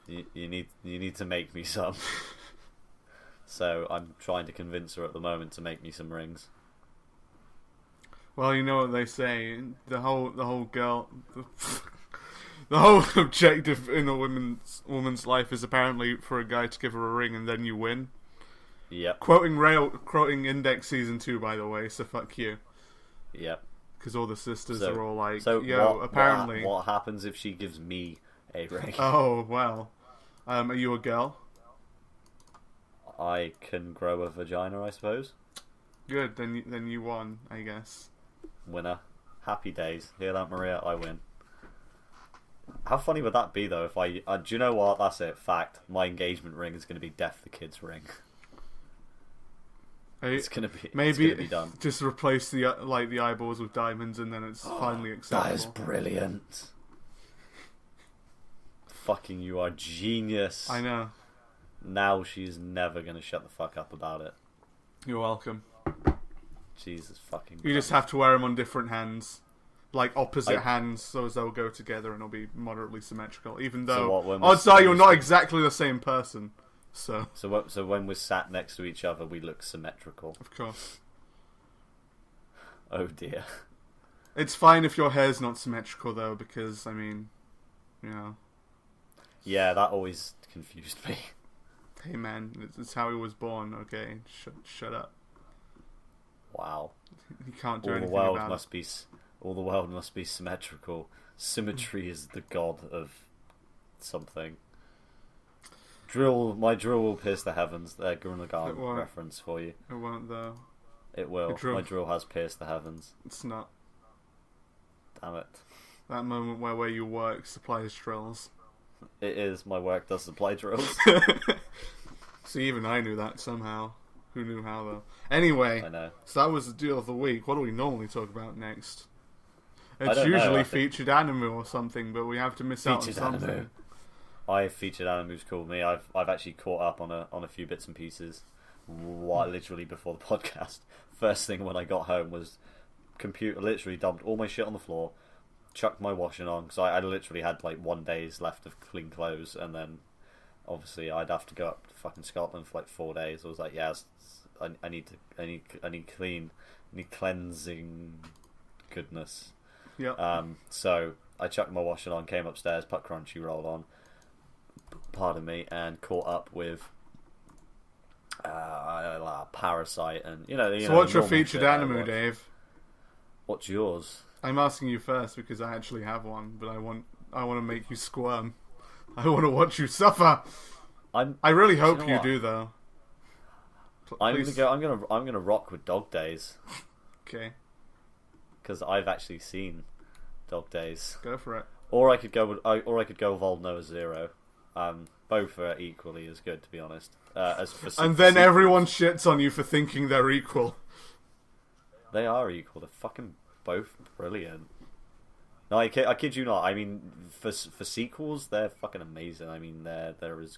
you need to make me some. So I'm trying to convince her at the moment to make me some rings. Well, you know what they say. The whole objective in a woman's life is apparently for a guy to give her a ring and then you win. Yep. Quoting Index Season 2, by the way, so fuck you. Yep. Because all the sisters are all like, apparently... What happens if she gives me a ring? Oh, well. Are you a girl? I can grow a vagina, I suppose. Good, then you won, I guess. Winner. Happy days. Hear that, Maria? I win. How funny would that be, though, if I... do you know what? That's it. Fact. My engagement ring is going to be Def the Kid's ring. It's going to be done. Just replace the eyeballs with diamonds and then it's finally acceptable. That is brilliant. Fucking you are genius. I know. Now she's never going to shut the fuck up about it. You're welcome. Jesus fucking Christ. You just have to wear them on different hands. Like opposite hands, so as they'll go together and it'll be moderately symmetrical. Even though, odds are you're not exactly the same person. So when we're sat next to each other, we look symmetrical. Of course. Oh dear. It's fine if your hair's not symmetrical, though, because, I mean, you know. Yeah, that always confused me. Hey man, it's how he was born, okay? Shut up. Wow. You can't do anything about it. All the world must be symmetrical. Symmetry is the god of something. My drill will pierce the heavens. There, Gurren Lagann reference for you. It won't, though. It will. My drill has pierced the heavens. It's not. Damn it. That moment where you work supplies drills. It is. My work does supply drills. See, even I knew that somehow. Who knew how, though? Anyway, I know. so that was the deal of the week. What do we normally talk about next? It's don't know, usually I think- featured anime or something, but we have to miss out on Featured something. anime. Featured anime's called me. I've actually caught up on a few bits and pieces. Literally before the podcast. First thing when I got home was computer. Literally dumped all my shit on the floor, chucked my washing on because I literally had like 1 day's left of clean clothes, and then obviously I'd have to go up to fucking Scotland for like 4 days. I was like, yeah, I need cleansing goodness. Yeah. So I chucked my washing on, came upstairs, put Crunchyroll on, pardon me, and caught up with Parasite and So what's your normal featured shit I anime, watch. Dave? What's yours? I'm asking you first because I actually have one, but I want to make you squirm. I want to watch you suffer. I really hope you what? do, though. I'm gonna rock with Dog Days Okay, because I've actually seen Dog Days. go for it. Or I could go with Old Noah Zero. Both are equally as good, to be honest. And then everyone shits on you for thinking they're equal. They are equal. They're fucking both brilliant. No, I kid you not. I mean, for sequels, they're fucking amazing. I mean, they're as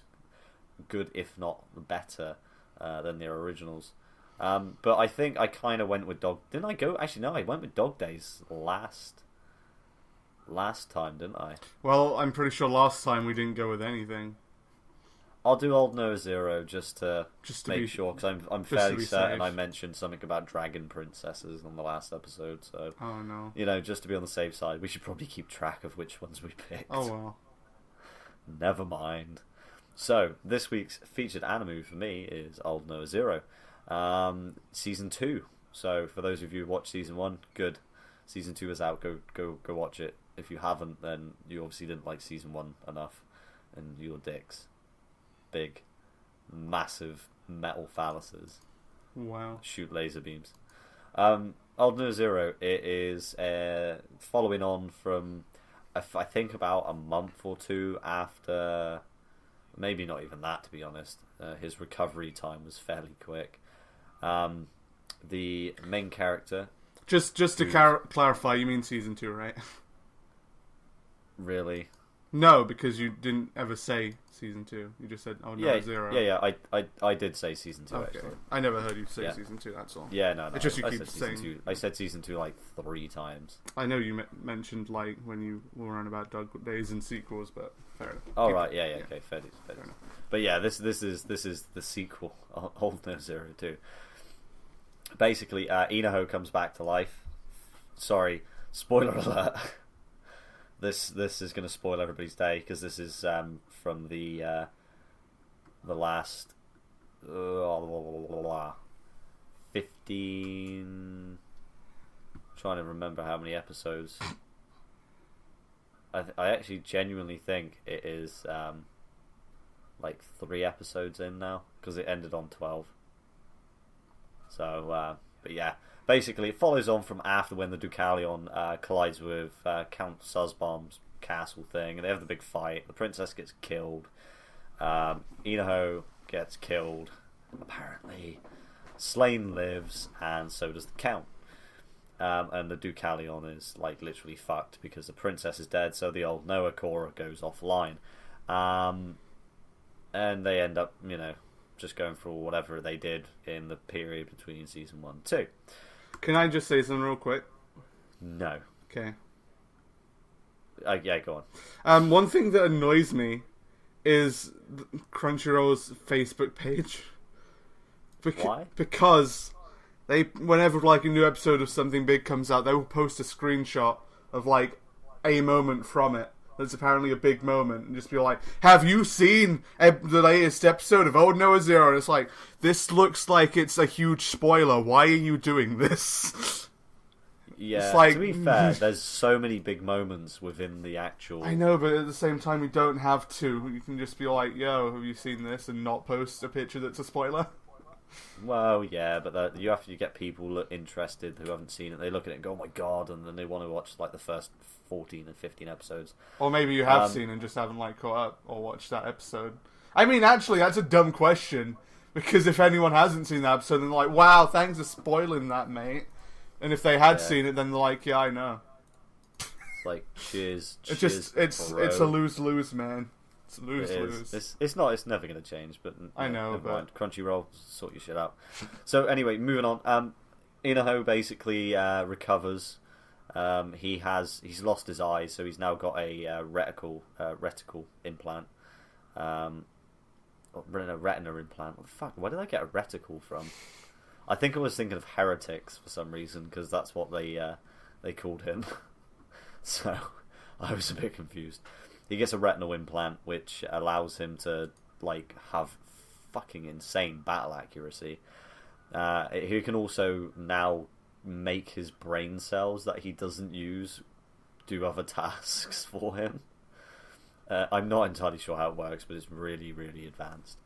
good, if not better, than their originals. But I think I kind of went with Didn't I go? Actually, no. I went with Dog Days last time, didn't I? Well, I'm pretty sure last time we didn't go with anything. I'll do Old Noah Zero just to make be sure, because I'm just to fairly be certain safe. I mentioned something about dragon princesses on the last episode. So Oh no. just to be on the safe side, we should probably keep track of which ones we picked. Oh well. Never mind. So this week's featured anime for me is Old Noah Zero, season 2. So for those of you who watched season 1, good. Season 2 is out. Go watch it. If you haven't, then you obviously didn't like season 1 enough, and you're dicks. Big, massive metal phalluses. Wow. Shoot laser beams. Old Noah Zero, it is following on from, I think, about a month or two after, maybe not even that, to be honest. His recovery time was fairly quick. The main character... Just to clarify, you mean season 2, right? Really? No, because you didn't ever say season 2. You just said, oh no, Zero. Yeah, I did say season 2, Okay. actually. I never heard you say Yeah. season 2, that's all. Yeah, no. It's just you I keep said season saying... 2. I said season 2 like 3 times. I know you mentioned, like, when you were on about Dog Days and sequels, but fair enough. Oh, right, yeah, okay, fair enough. But yeah, this is the sequel, Old Noah Zero 2. Basically, Inaho comes back to life. Sorry, spoiler alert. This is going to spoil everybody's day, because this is from the last 15. Trying to remember how many episodes. I actually genuinely think it is like 3 episodes in now, because it ended on 12. So, but yeah, basically it follows on from after when the Deucalion collides with Count Suzzbomb's castle thing, and they have the big fight. The princess gets killed. Inaho gets killed, apparently. Slain lives, and so does the Count. And the Deucalion is like literally fucked because the princess is dead, so the old Noah Korra goes offline. And they end up, just going through whatever they did in the period between season 1 and 2. Can I just say something real quick? No. Okay. Yeah, go on. One thing that annoys me is Crunchyroll's Facebook page. Why? Because whenever like a new episode of something big comes out, they will post a screenshot of like a moment from it. That's apparently a big moment, and just be like, have you seen the latest episode of Old Noah Zero? And it's like, this looks like it's a huge spoiler. Why are you doing this? Yeah, it's like, to be fair, there's so many big moments within the actual... I know, but at the same time, you don't have to. You can just be like, yo, have you seen this? And not post a picture that's a spoiler. Well, yeah, but you have to get people interested who haven't seen it. They look at it and go, "Oh my god!" and then they want to watch like the first 14 and 15 episodes. Or maybe you have seen and just haven't like caught up or watched that episode. I mean, actually, that's a dumb question because if anyone hasn't seen that episode, then they're like, "Wow, thanks for spoiling that, mate." And if they had seen it, then they're like, "Yeah, I know." It's like, cheers. It's a lose-lose, man. It's a lose-lose. It's not. It's never going to change. But I know. But mind. Crunchyroll, sort your shit out. So anyway, moving on. Inaho basically recovers. He's lost his eye, so he's now got a reticle implant. Retina implant. What the fuck? Where did I get a reticle from? I think I was thinking of heretics for some reason because that's what they called him. So I was a bit confused. He gets a retinal implant, which allows him to like have fucking insane battle accuracy. He can also now make his brain cells that he doesn't use do other tasks for him. I'm not entirely sure how it works, but it's really, really advanced.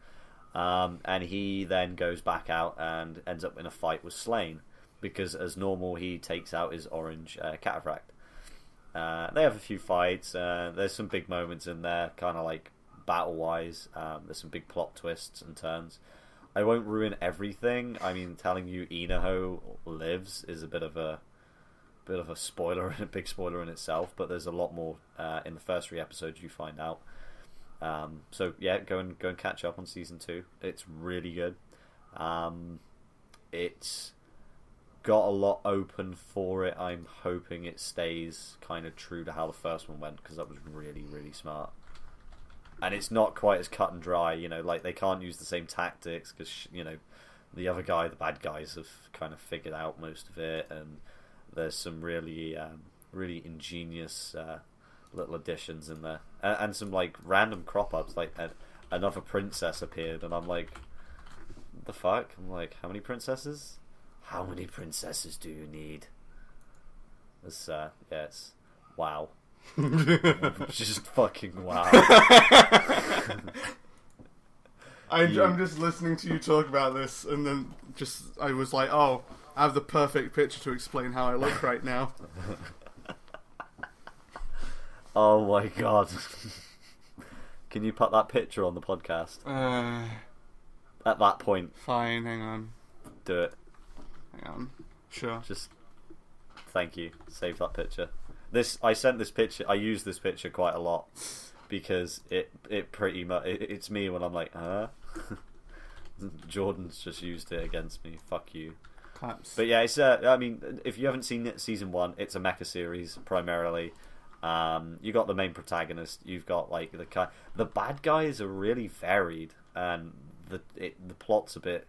And he then goes back out and ends up in a fight with Slane, because as normal he takes out his orange cataphract. They have a few fights. There's some big moments in there, kind of like battle-wise. There's some big plot twists and turns. I won't ruin everything. I mean, telling you Inaho lives is a bit of a spoiler and a big spoiler in itself. But there's a lot more in the first 3 episodes you find out. So yeah, go and catch up on season 2. It's really good. It's got a lot open for it. I'm hoping it stays kind of true to how the first one went, because that was really, really smart. And it's not quite as cut and dry, like they can't use the same tactics because, the other guy, the bad guys, have kind of figured out most of it, and there's some really, really ingenious little additions in there, and some like random crop ups, like another princess appeared, and I'm like, what the fuck? I'm like, how many princesses? How many princesses do you need? It's it's wow. Just fucking wow. I'm just listening to you talk about this, and then I was like, oh, I have the perfect picture to explain how I look right now. Oh my god. Can you put that picture on the podcast? At that point. Fine, hang on. Do it. Hang on. Sure. Just thank you. Save that picture. I sent this picture. I use this picture quite a lot because it pretty much it's me when I'm like, huh? Jordan's just used it against me. Fuck you. Claps. But yeah, it's I mean, if you haven't seen it, season 1, it's a mecha series primarily. You got the main protagonist. You've got like the bad guys are really varied, and the plot's a bit.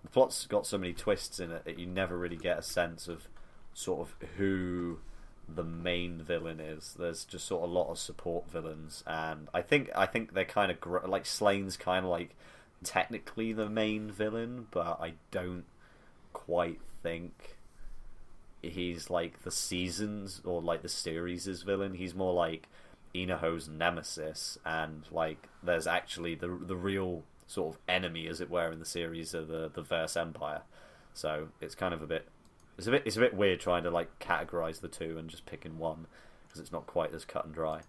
The plot's got so many twists in it that you never really get a sense of sort of who the main villain is. There's just sort of a lot of support villains, and I think they're kind of like Slane's kind of like technically the main villain, but I don't quite think he's like the seasons or like the series' villain. He's more like Inaho's nemesis, and like there's actually the real sort of enemy, as it were, in the series of the Verse Empire. So it's kind of a bit weird trying to like categorize the two and just picking one, because it's not quite as cut and dry.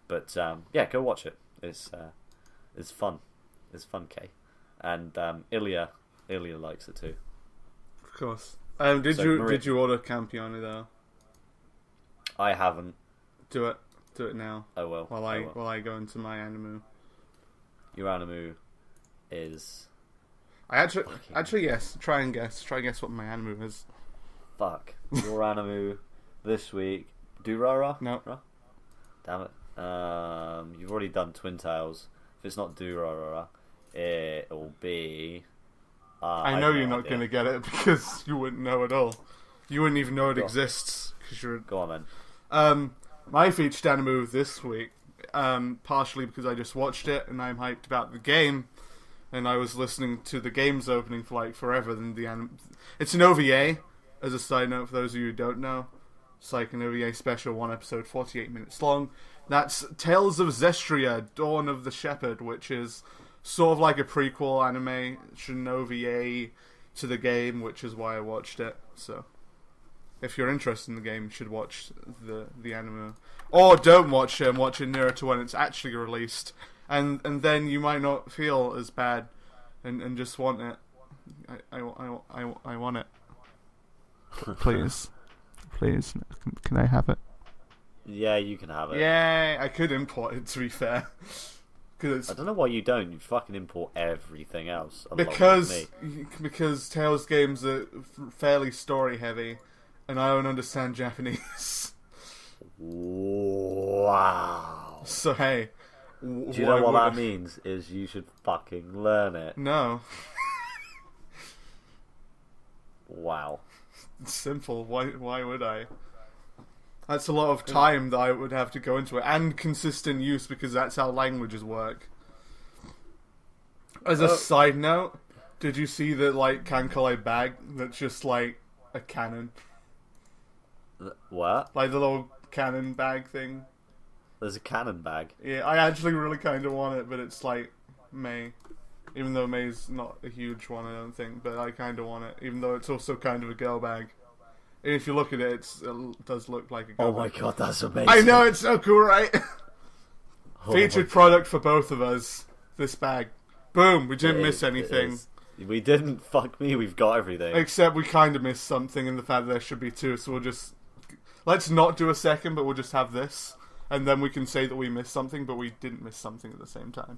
But yeah, go watch it. It's fun. It's fun, Kay. And Ilya likes it too. Of course. Did you order Campione though? I haven't. Do it now. Oh well. While I go into my animu. Your animu is. I actually yes. Try and guess what my animu is. Fuck. Your animu this week. Durara? No. Damn it. You've already done Twin Tails. If it's not Durara, it'll be. I know you're not going to get it because you wouldn't know at all. You wouldn't even know it exists. Go on then. My featured anime this week, partially because I just watched it and I'm hyped about the game, and I was listening to the game's opening for like forever. It's an OVA, as a side note for those of you who don't know. It's like an OVA special, 1 episode, 48 minutes long. That's Tales of Zestria, Dawn of the Shepherd, which is sort of like a prequel animation OVA to the game, which is why I watched it. So, if you're interested in the game, you should watch the anime, or don't watch it and watch it nearer to when it's actually released, and then you might not feel as bad, and just want it. I want it. Please, can I have it? Yeah, you can have it. Yeah, I could import it, to be fair. I don't know why you don't. You fucking import everything else. Because Tales games are fairly story heavy, and I don't understand Japanese. Wow. So hey, do you know what that means? Is you should fucking learn it. No. Wow. It's simple. Why would I? That's a lot of time that I would have to go into it, and consistent use, because that's how languages work. As a side note, did you see the Kankalai bag that's just like a cannon? What? Like the little cannon bag thing? There's a cannon bag. Yeah, I actually really kind of want it, but it's like May. Even though May's not a huge one, I don't think, but I kind of want it, even though it's also kind of a girl bag. And if you look at it, it does look like a girl bag. Oh my god, that's amazing. I know, it's so cool, right? Featured product for both of us. This bag. Boom, we didn't miss anything. We didn't, fuck me, we've got everything. Except we kind of missed something in the fact that there should be two, so we'll just... Let's not do a second, but we'll just have this. And then we can say that we missed something, but we didn't miss something at the same time.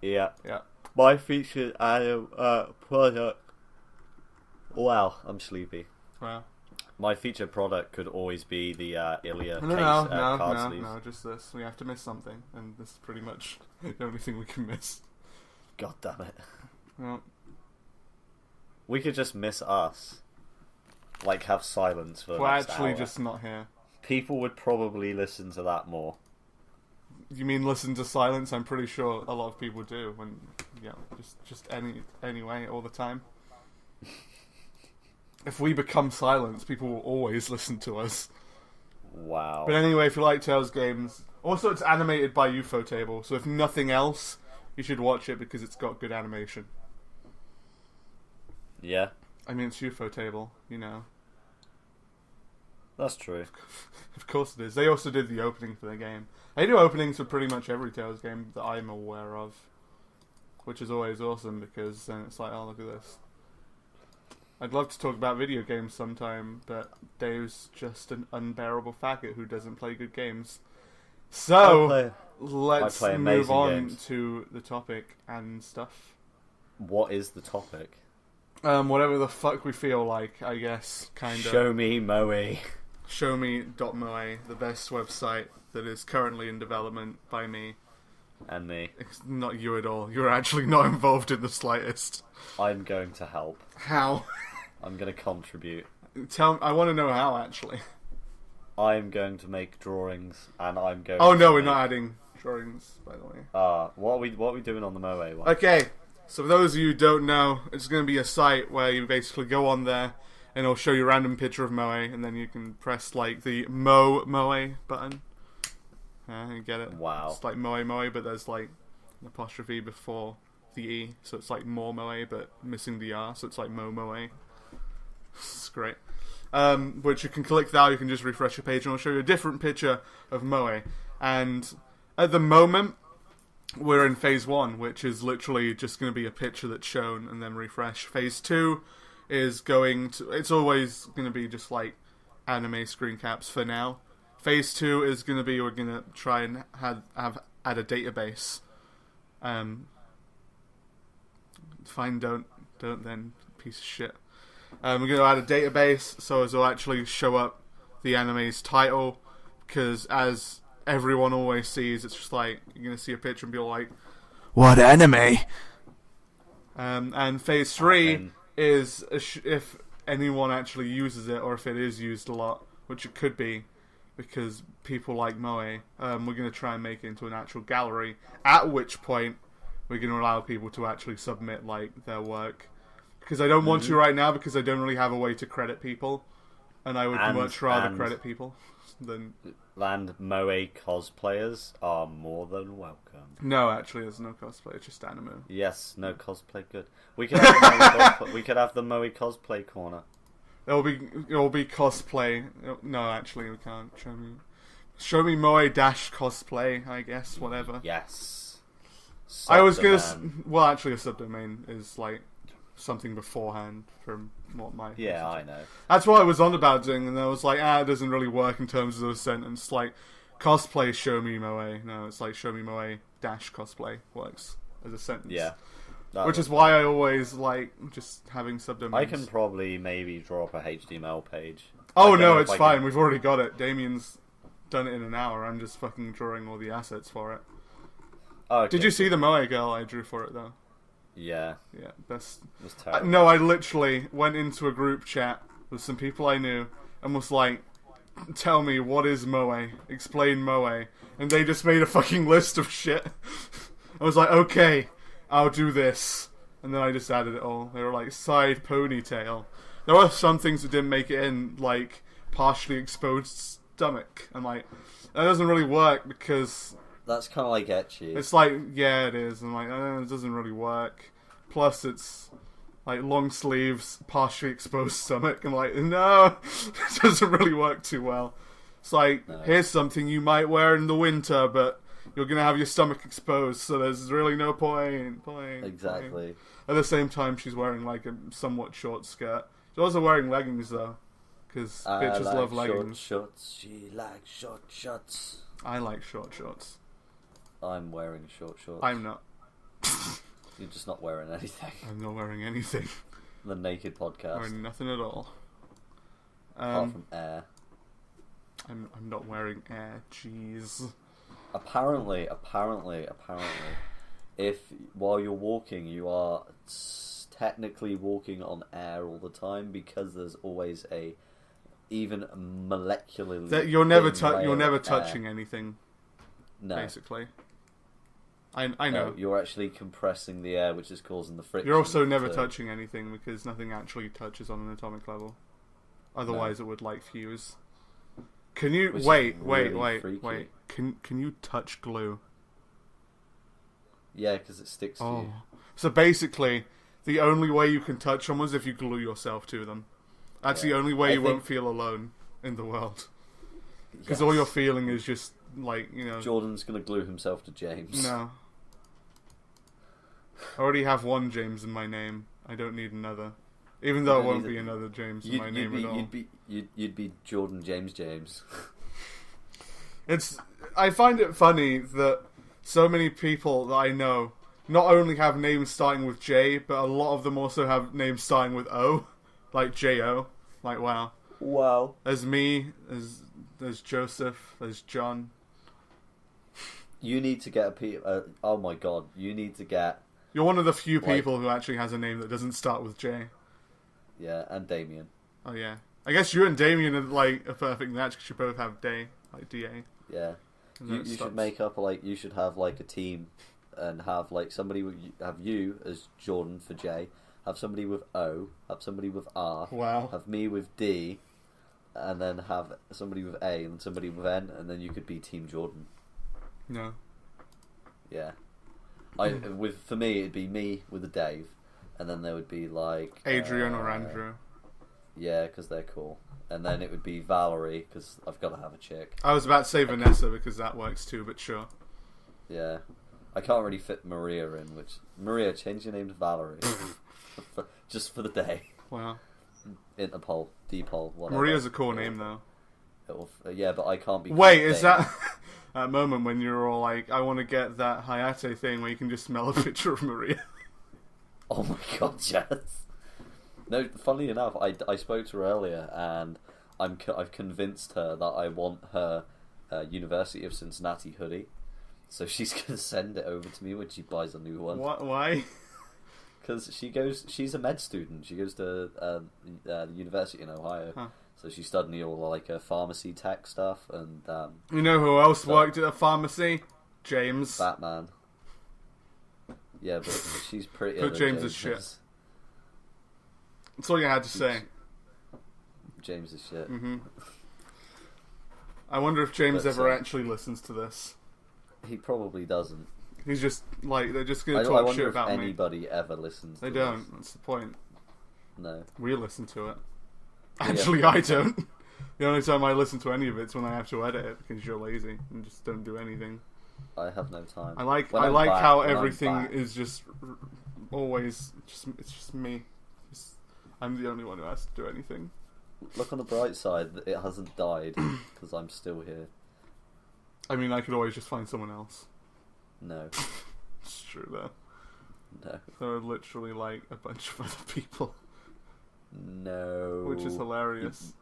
Yeah. Yeah. My featured product... Wow, I'm sleepy. Wow. My featured product could always be the Ilya case card sleeves. No, just this. We have to miss something, and this is pretty much the only thing we can miss. God damn it. Well, we could just miss us. Like, have silence for we're the next actually hour. just not here. People would probably listen to that more. You mean listen to silence? I'm pretty sure a lot of people do. When, just anyway, all the time. If we become silence, people will always listen to us. Wow. But anyway, if you like Tales games... Also, it's animated by Ufotable, so if nothing else, you should watch it because it's got good animation. Yeah? I mean, it's Ufotable, you know. That's true. Of course it is. They also did the opening for the game. They do openings for pretty much every Tales game that I'm aware of. Which is always awesome, because then it's like, oh, look at this. I'd love to talk about video games sometime, but Dave's just an unbearable faggot who doesn't play good games. So, let's move on to the topic and stuff. What is the topic? Whatever the fuck we feel like, I guess, kinda. Show me Moe. Showme.moe, the best website that is currently in development by me. And me. It's not you at all. You're actually not involved in the slightest. I'm going to help. How? I'm going to contribute. I want to know how, actually. I'm going to make drawings, and I'm going Oh, no, we're not adding drawings, by the way. What are we doing on the Moe one? Okay, so for those of you who don't know, it's going to be a site where you basically go on there, and it'll show you a random picture of Moe, and then you can press, the Moe button. You get it? Wow. It's like Moe, but there's, an apostrophe before the E, so it's like more Moe, but missing the R, so it's like Moe. It's great. Which you can click that, or you can just refresh your page, and it'll show you a different picture of Moe. And at the moment, we're in phase 1, which is literally just going to be a picture that's shown and then refresh. Phase 2 is it's always going to be just anime screen caps for now. Phase 2 is going to be, we're going to try and add a database. Fine, don't then, piece of shit. We're going to add a database so as it'll actually show up the anime's title, because as everyone always sees, it's just you're going to see a picture and be like, what anime? And phase 3 is if anyone actually uses it, or if it is used a lot, which it could be, because people like Moe, we're going to try and make it into an actual gallery, at which point we're going to allow people to actually submit their work. Because I don't want to right now, because I don't really have a way to credit people, and I would much rather credit people than... and Moe cosplayers are more than welcome. No, actually, there's no cosplay. It's just anime. Yes, no cosplay. Good. We could have the Moe cosplay. We could have the Moe cosplay corner. It will be cosplay. No, actually, we can't. Show me Moe dash cosplay. I guess whatever. Yes. I was gonna. Well, actually, a subdomain is like something beforehand from what my. Yeah, I know. That's what I was on about doing, and I was like, it doesn't really work in terms of a sentence. Like, cosplay, show me Moe. No, it's like show me Moe dash cosplay works as a sentence. Yeah. Which is why I always like just having subdomains. I can probably maybe draw up a HTML page. Oh no, it's fine. We've already got it. Damien's done it in an hour. I'm just fucking drawing all the assets for it. Oh, okay. Did you see the Moe girl I drew for it though? Yeah. Yeah, best. It was terrible. No, I literally went into a group chat with some people I knew and was like, "Tell me what is Moe? Explain Moe." And they just made a fucking list of shit. I was like, "Okay, I'll do this." And then I just added it all. They were like, side ponytail. There were some things that didn't make it in, like partially exposed stomach. I'm like, that doesn't really work because that's kind of like etchy. it's like, yeah, it is. I'm like, it doesn't really work. Plus, it's like long sleeves, partially exposed stomach. I'm like, no, it doesn't really work too well. It's like, here's something you might wear in the winter, but you're gonna have your stomach exposed, so there's really no point. Exactly. At the same time, she's wearing like a somewhat short skirt. She's also wearing leggings though, because bitches love leggings. Short shorts. She likes short shorts. I like short shorts. I'm wearing short shorts. I'm not. You're just not wearing anything. I'm not wearing anything. The Naked Podcast. Wearing nothing at all. Apart from air. I'm not wearing air. Jeez. Apparently, if while you're walking, you are technically walking on air all the time because there's always a even molecularly. You're never touching anything. No. Basically. I know. No, you're actually compressing the air, which is causing the friction. You're also never touching anything because nothing actually touches on an atomic level. Otherwise, it would like fuse. Can you wait? Can you touch glue? Yeah, because it sticks to you. So basically, the only way you can touch someone is if you glue yourself to them. That's the only way you won't feel alone in the world. Because all you're feeling is just like, Jordan's gonna glue himself to James. No. I already have one James in my name. I don't need another. Even though it won't be another James in my name at all. You'd be Jordan James. I find it funny that so many people that I know not only have names starting with J, but a lot of them also have names starting with O, like J-O. Like, wow. Wow. There's me, there's Joseph, there's John. You need to get oh my god, you need to get... You're one of the few people who actually has a name that doesn't start with J. Yeah, and Damien. Oh yeah. I guess you and Damien are like a perfect match because you both have Day, like DA. Yeah. You should make up, you should have like a team and have like somebody have you as Jordan for J, have somebody with O, have somebody with R, wow, have me with D, and then have somebody with A and somebody with N, and then you could be Team Jordan. No. Yeah. For me it'd be me with a Dave, and then there would be like Adrian or Andrew. Yeah, because they're cool. And then it would be Valerie, because I've got to have a chick. I was about to say Vanessa, because that works too, but sure. Yeah. I can't really fit Maria in, Maria, change your name to Valerie. Just for the day. Wow. Interpol, Dpol, whatever. Maria's a cool name, though. Yeah, but I can't be... Wait, is that that moment when you're all like, I want to get that Hayate thing where you can just smell a picture of Maria? Oh my god, yes. No, funnily enough, I spoke to her earlier, and I've convinced her that I want her University of Cincinnati hoodie, so she's gonna send it over to me when she buys a new one. What? Why? Because she's a med student. She goes to the university in Ohio, so she's studying all like pharmacy tech stuff, and you know who else worked at a pharmacy? James. Batman. Yeah, but she's pretty. Put James as shit. That's all you had to say. James is shit. Mm-hmm. I wonder if James But, ever actually listens to this. He probably doesn't. He's just like, they're just going I to talk wonder shit if about me. anybody ever listens They to don't. this. That's the point. No. We listen to it. Yeah. Actually, I don't. The only time I listen to any of it's when I have to edit it because you're lazy and just don't do anything. I have no time. I like When I'm back, how when I'm everything back. is just always it's just me. I'm the only one who has to do anything. Look on the bright side, it hasn't died because I'm still here. I mean, I could always just find someone else. No. It's true though. No. There are literally like a bunch of other people, No. which is hilarious.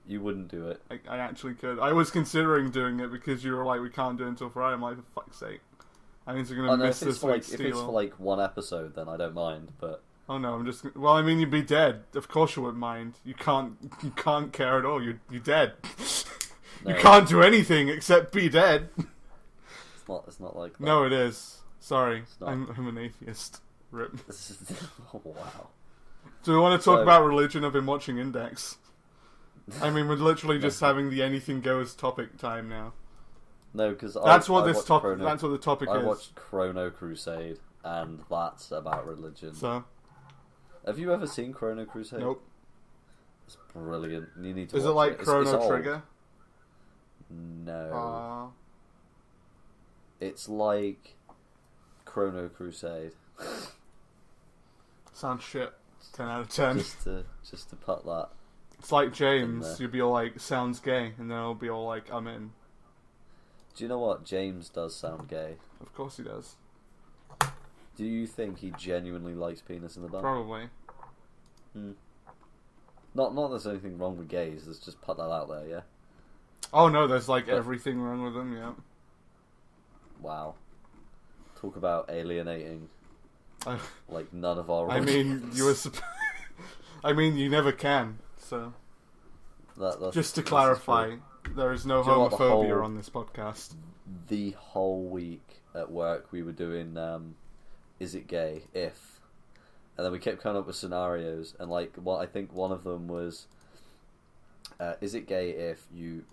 You wouldn't do it. I actually could. I was considering doing it because you were like, we can't do it until Friday. I'm like, for fuck's sake. I mean, you're going to miss this week's if it's for steal. like one episode, then I don't mind. But Oh no, I'm just. Well, I mean, you'd be dead. Of course you wouldn't mind. You can't care at all. You're dead. no, You can't do anything except be dead. It's not like that. No, it is. Sorry, not. I'm an atheist. Rip. Oh, wow. Do we want to talk So- about religion? I've been watching Index. I mean, we're literally just having the anything goes topic time now. No, because That's what this topic. That's what the topic I is. watched Chrono Crusade, and that's about religion. So, Have you ever seen Chrono Crusade? nope. It's brilliant. You need to. Is it watch like It's Chrono old. Trigger? No. It's like Chrono Crusade. Sounds shit. 10 out of 10. just to put that. It's like in James. there. You'd be all like, sounds gay, and then I'll be all like, I'm in. Do you know what? James does sound gay. Of course he does. Do you think he genuinely likes penis in the butt? Probably. Not that there's anything wrong with gays. Let's just put that out there. Yeah. Oh no, there's like But- everything wrong with them. Yeah. Wow. Talk about alienating. I, Like none of our. I mean, audience. you were. I mean, you never can. So, That's, just to this is clarify, true. there is no Do you know what, the homophobia whole- on this podcast. The whole week at work we were doing is it gay if, and then we kept coming up with scenarios, and like what I think one of them was is it gay if you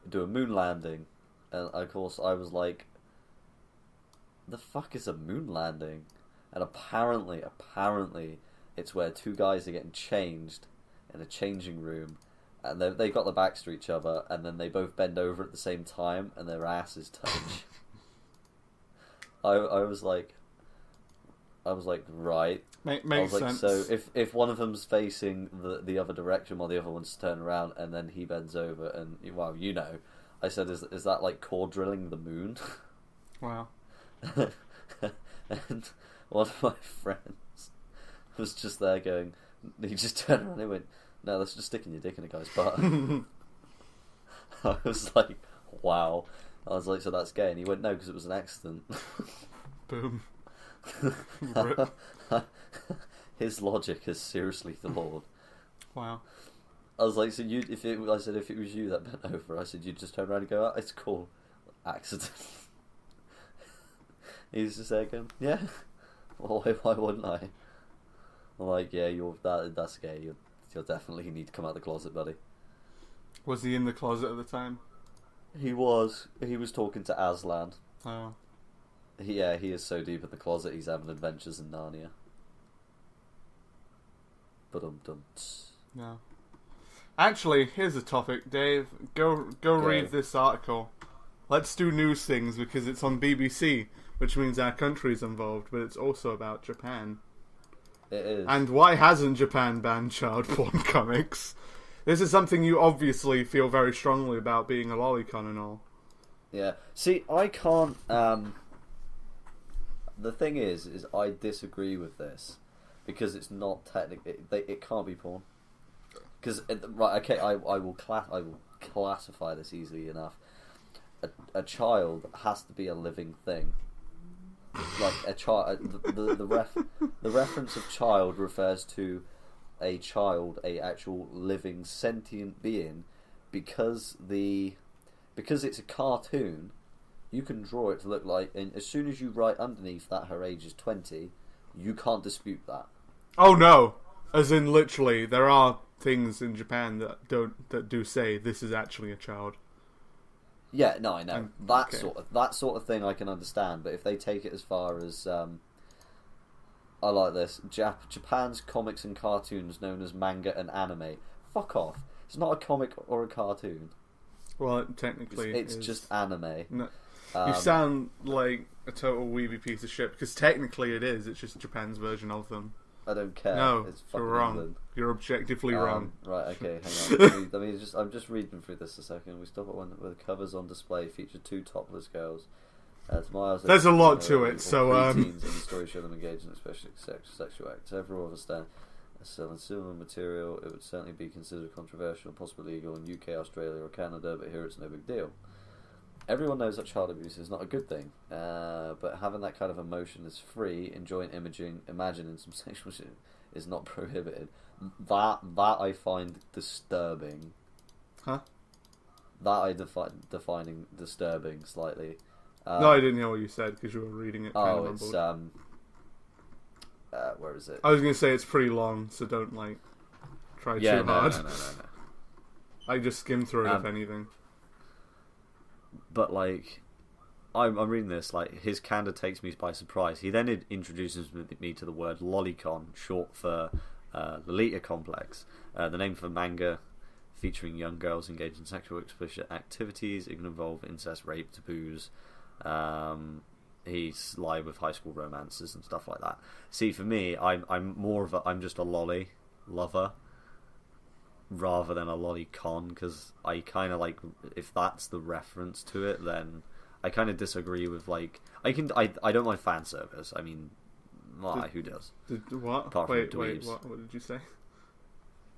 do a moon landing, and of course I was like, the fuck is a moon landing? And apparently it's where two guys are getting changed in a changing room, and they got their backs to each other, and then they both bend over at the same time, and their asses touch. I was like, right. I Makes was like, sense. so if one of them's facing the other direction while the other one's turned around, and then he bends over, and well, you know, I said, is that like core drilling the moon? Wow. And one of my friends was just there going, he just turned around and he went, no, that's just sticking your dick in a guy's butt. I was like, wow. I was like, so that's gay? And he went, no, because it was an accident. Boom. Rip. His logic is seriously flawed. Wow. I was like, so if it was you that bent over, I said, you'd just turn around and go, oh, it's cool. Accident. He's just there going, yeah. Well, why wouldn't I? I'm like, yeah, that's gay. You'll definitely need to come out of the closet, buddy. Was he in the closet at the time? He was talking to Aslan. Oh. He is so deep in the closet, he's having adventures in Narnia. Ba-dum-dum. No. Actually, here's a topic, Dave. Go read this article. Let's do news things because it's on BBC, which means our country's involved, but it's also about Japan. It is. And why hasn't Japan banned child porn comics? This is something you obviously feel very strongly about, being a lolicon and all. Yeah. See, I can't. The thing is I disagree with this because it's not technically. It can't be porn. Because right, okay, I will classify this easily enough. A child has to be a living thing. Like a child, the reference of child refers to a child, a actual living sentient being, because it's a cartoon. You can draw it to look like, and as soon as you write underneath that her age is 20, you can't dispute that. Oh no! As in literally, there are things in Japan that do say this is actually a child. Yeah, no, I know that okay. sort of thing I can understand, but if they take it as far as I like this Japan's comics and cartoons known as manga and anime. Fuck off! It's not a comic or a cartoon. Well, technically, it's just anime. No, you sound like a total weeby piece of shit because technically it is. It's just Japan's version of them. I don't care. No, it's you're wrong. England. You're objectively wrong. Right, okay, hang on. I'm just reading through this a second. We stop at one where the covers on display feature 2 topless girls. There's a lot to it, so teens in the story show them engaged in especially sexual acts. Everyone understand. Selling similar material, it would certainly be considered controversial and possibly illegal in UK, Australia, or Canada, but here it's no big deal. Everyone knows that child abuse is not a good thing, but having that kind of emotion is free. Enjoying imagining some sexual shit is not prohibited. That I find disturbing. Huh? That I defining disturbing slightly. No, I didn't hear what you said because you were reading it. It's where is it? I was going to say it's pretty long, so don't try too hard. No. I just skimmed through it, if anything. But I'm reading this. His candor takes me by surprise. He then introduces me to the word lolicon, short for Lolita complex, the name for manga featuring young girls engaged in sexual explicit activities. It can involve incest, rape, taboos. He's live with high school romances and stuff like that. See, for me, I'm just a lolly lover rather than a lolicon, because I kind of if that's the reference to it, then I kind of disagree with I don't mind fan service. I mean, who does? What? Apart wait, from dweebs. What did you say?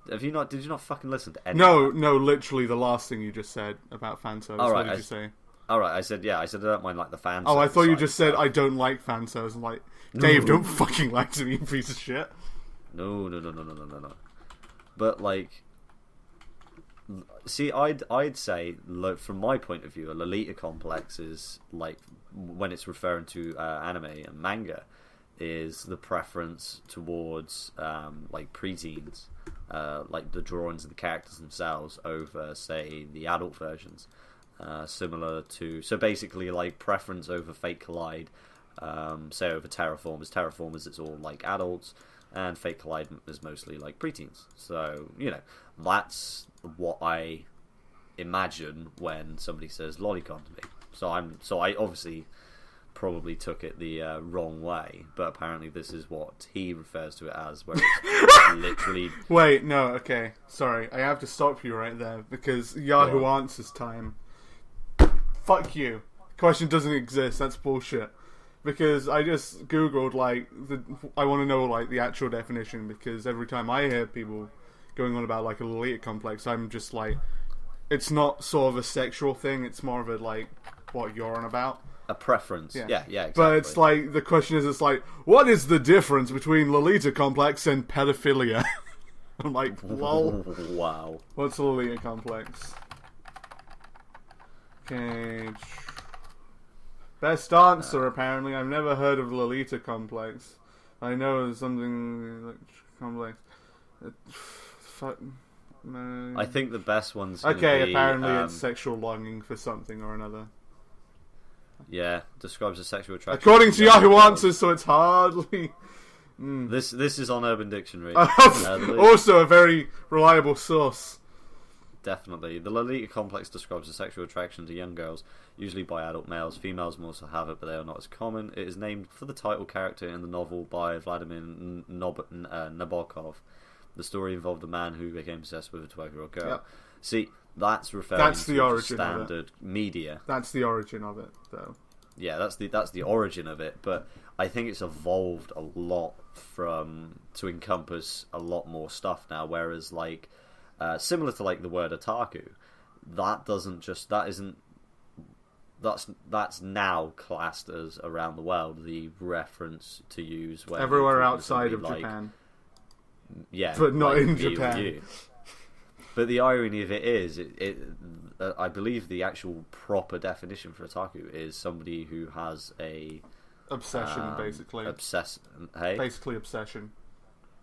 Did you not fucking listen to any? No, literally the last thing you just said about fan service. All right, what did you say? Alright, I said I don't mind the fan service. Oh, I thought you just said I don't like fan service. I'm Dave, don't fucking lie to me, you piece of shit. No. But see, I'd say, from my point of view, a Lolita complex is when it's referring to anime and manga, is the preference towards preteens, the drawings of the characters themselves over, say, the adult versions. Similar to, so basically preference over Fate Collide, say over Terraformers. Terraformers, it's all adults, and Fate Collide is mostly preteens. So that's what I imagine when somebody says lolicon to me. So I obviously probably took it the wrong way, but apparently this is what he refers to it as, where it's literally. Wait, no, okay, sorry, I have to stop you right there because Yahoo Answers time. Fuck you. Question doesn't exist. That's bullshit. Because I just googled I want to know the actual definition, because every time I hear people going on about a Lolita complex, I'm just it's not sort of a sexual thing. It's more of a what you're on about. A preference. Yeah, exactly. But it's the question is, what is the difference between Lolita complex and pedophilia? I'm lol. Wow. What's a Lolita complex? Okay. Best answer, apparently. I've never heard of Lolita complex. I know there's something complex. Fuck. I think the best one's okay, apparently it's sexual longing for something or another. Yeah, describes a sexual attraction. According to Yahoo Answers, so it's hardly. This is on Urban Dictionary. Also a very reliable source. Definitely. The Lolita complex describes a sexual attraction to young girls, usually by adult males. Females may also have it, but they are not as common. It is named for the title character in the novel by Vladimir Nabokov. The story involved a man who became obsessed with a 12-year-old girl. Yep. See, that's referring to the standard media. That's the origin of it, though. Yeah, that's the origin of it, but I think it's evolved a lot to encompass a lot more stuff now, whereas similar to the word otaku, that's now classed as around the world the reference to use when everywhere outside of Japan. Yeah, but not in Japan. But the irony of it is, I believe the actual proper definition for otaku is somebody who has a obsession, basically. Hey, basically obsession.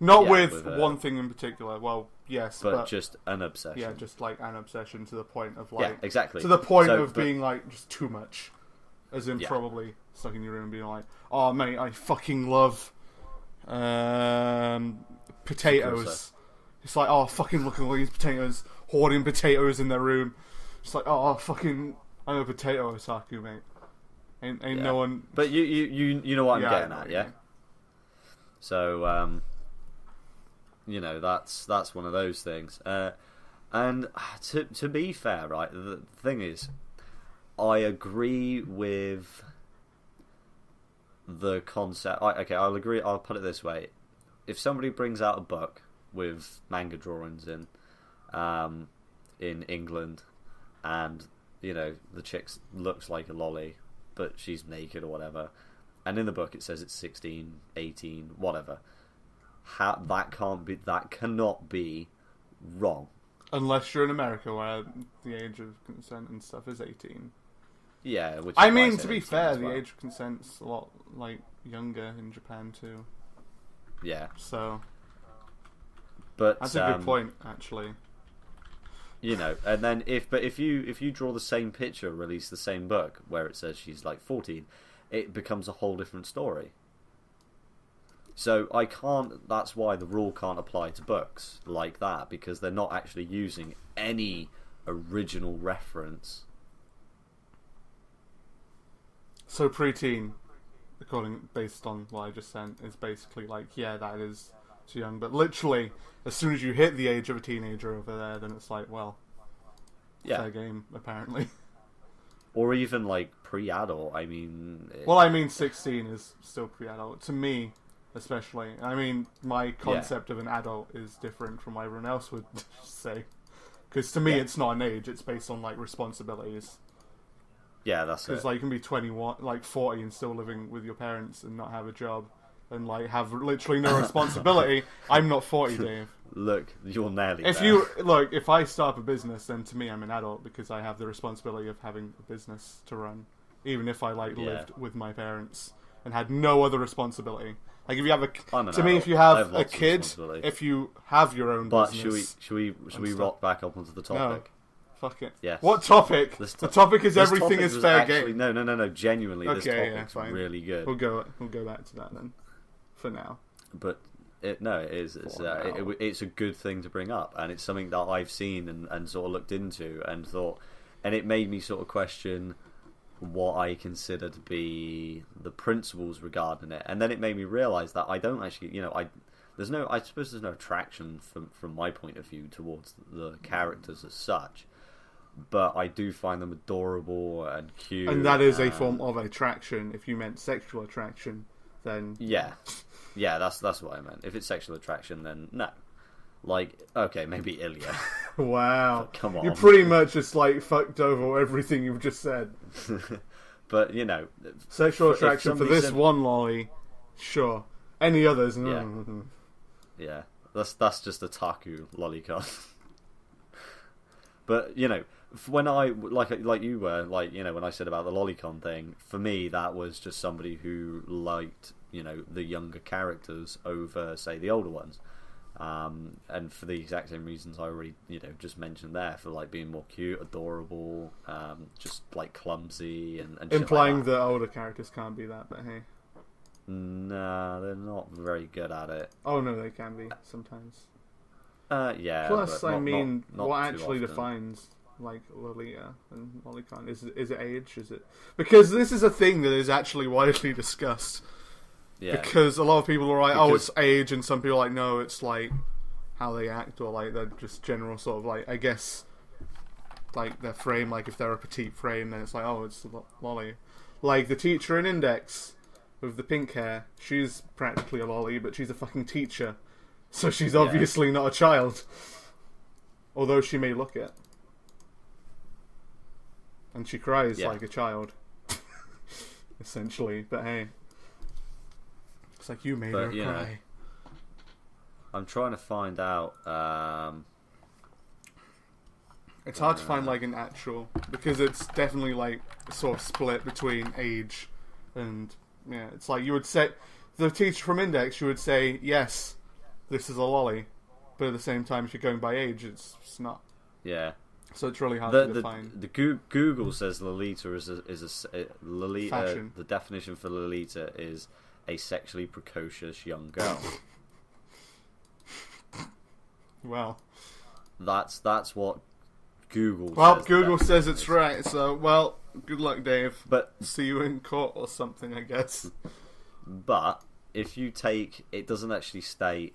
Not with one thing in particular. Well, yes, but just an obsession. Yeah, just like an obsession to the point of Yeah, exactly. To the point of being like just too much, as in probably stuck in your room and being like, "Oh mate, I fucking love potatoes." It's like, "Oh, fucking look at all these potatoes, hoarding potatoes in their room." It's like, "Oh, fucking, I'm a potato otaku, mate." Ain't no one. But you know what I'm getting at, yeah. So that's one of those things. And to be fair, right, the thing is, I agree with the concept. I'll agree. I'll put it this way: if somebody brings out a book with manga drawings in England, and the chick looks like a lolly, but she's naked or whatever, and in the book it says it's 16, 18, whatever. That cannot be wrong. Unless you're in America, where the age of consent and stuff is 18. Yeah, which I mean, to be fair, the age of consent's a lot younger in Japan too. Yeah. So, but that's a good point, actually. And then if you draw the same picture, release the same book where it says she's 14, it becomes a whole different story. So that's why the rule can't apply to books like that, because they're not actually using any original reference. So preteen, based on what I just said, is basically that is too young. But literally, as soon as you hit the age of a teenager over there, then it's fair game, apparently. Or even pre-adult. I mean, 16 is still pre-adult to me. Especially, I mean, my concept of an adult is different from what everyone else would say. Because to me, it's not an age; it's based on responsibilities. Yeah, that's it. Because you can be 21, 40, and still living with your parents and not have a job, and have literally no responsibility. I'm not 40, Dave. Look, you're nearly there. If I start up a business, then to me, I'm an adult because I have the responsibility of having a business to run, even if I lived with my parents and had no other responsibility. If you have if you have a kid, if you have your own business... Should we rock back up onto the topic? No. Fuck it. Yes. What topic? The topic is everything is fair game. No. Genuinely, this topic's fine. really good. We'll go back to that then, for now. But it is. It's a good thing to bring up, and it's something that I've seen and sort of looked into and thought, and it made me sort of question what I consider to be the principles regarding it, and then it made me realise that I don't actually, I suppose there's no attraction from my point of view towards the characters as such, but I do find them adorable and cute, and that is a form of attraction. If you meant sexual attraction, then yeah, that's what I meant. If it's sexual attraction, then no. Okay, maybe Ilya. Wow. Come on. You pretty much just fucked over everything you've just said. But, sexual attraction for this one lolly, sure. Any others? Yeah. That's just a taku lolicon. But, when I, like you were, when I said about the lolicon thing, for me, that was just somebody who liked, the younger characters over, say, the older ones. And for the exact same reasons I already, just mentioned there, for being more cute, adorable, just clumsy and implying shit like that older characters can't be that, but hey. Nah, they're not very good at it. Oh no, they can be sometimes. Yeah. Plus, not what actually often. defines Lolita and Lolicon? Is it age? Is it because this is a thing that is actually widely discussed. Yeah. Because a lot of people are oh, it's age, and some people are no, it's how they act, or they're just general sort of I guess, their frame, if they're a petite frame, then it's oh, it's lolly. The teacher in Index with the pink hair, she's practically a lolly, but she's a fucking teacher, so she's obviously not a child. Although she may look it. And she cries like a child. Essentially, but hey. It's you made her cry. I'm trying to find out. It's hard to find an actual, because it's definitely sort of split between age and it's you would say the teacher from Index. You would say yes, this is a lolly, but at the same time, if you're going by age, it's not. Yeah. So it's really hard to define. Google says Lolita is Lolita. Fashion. The definition for Lolita is a sexually precocious young girl. Well, that's what Google. Well, says Google says it's right. So, well, good luck, Dave. But see you in court or something, I guess. But if you take, it doesn't actually state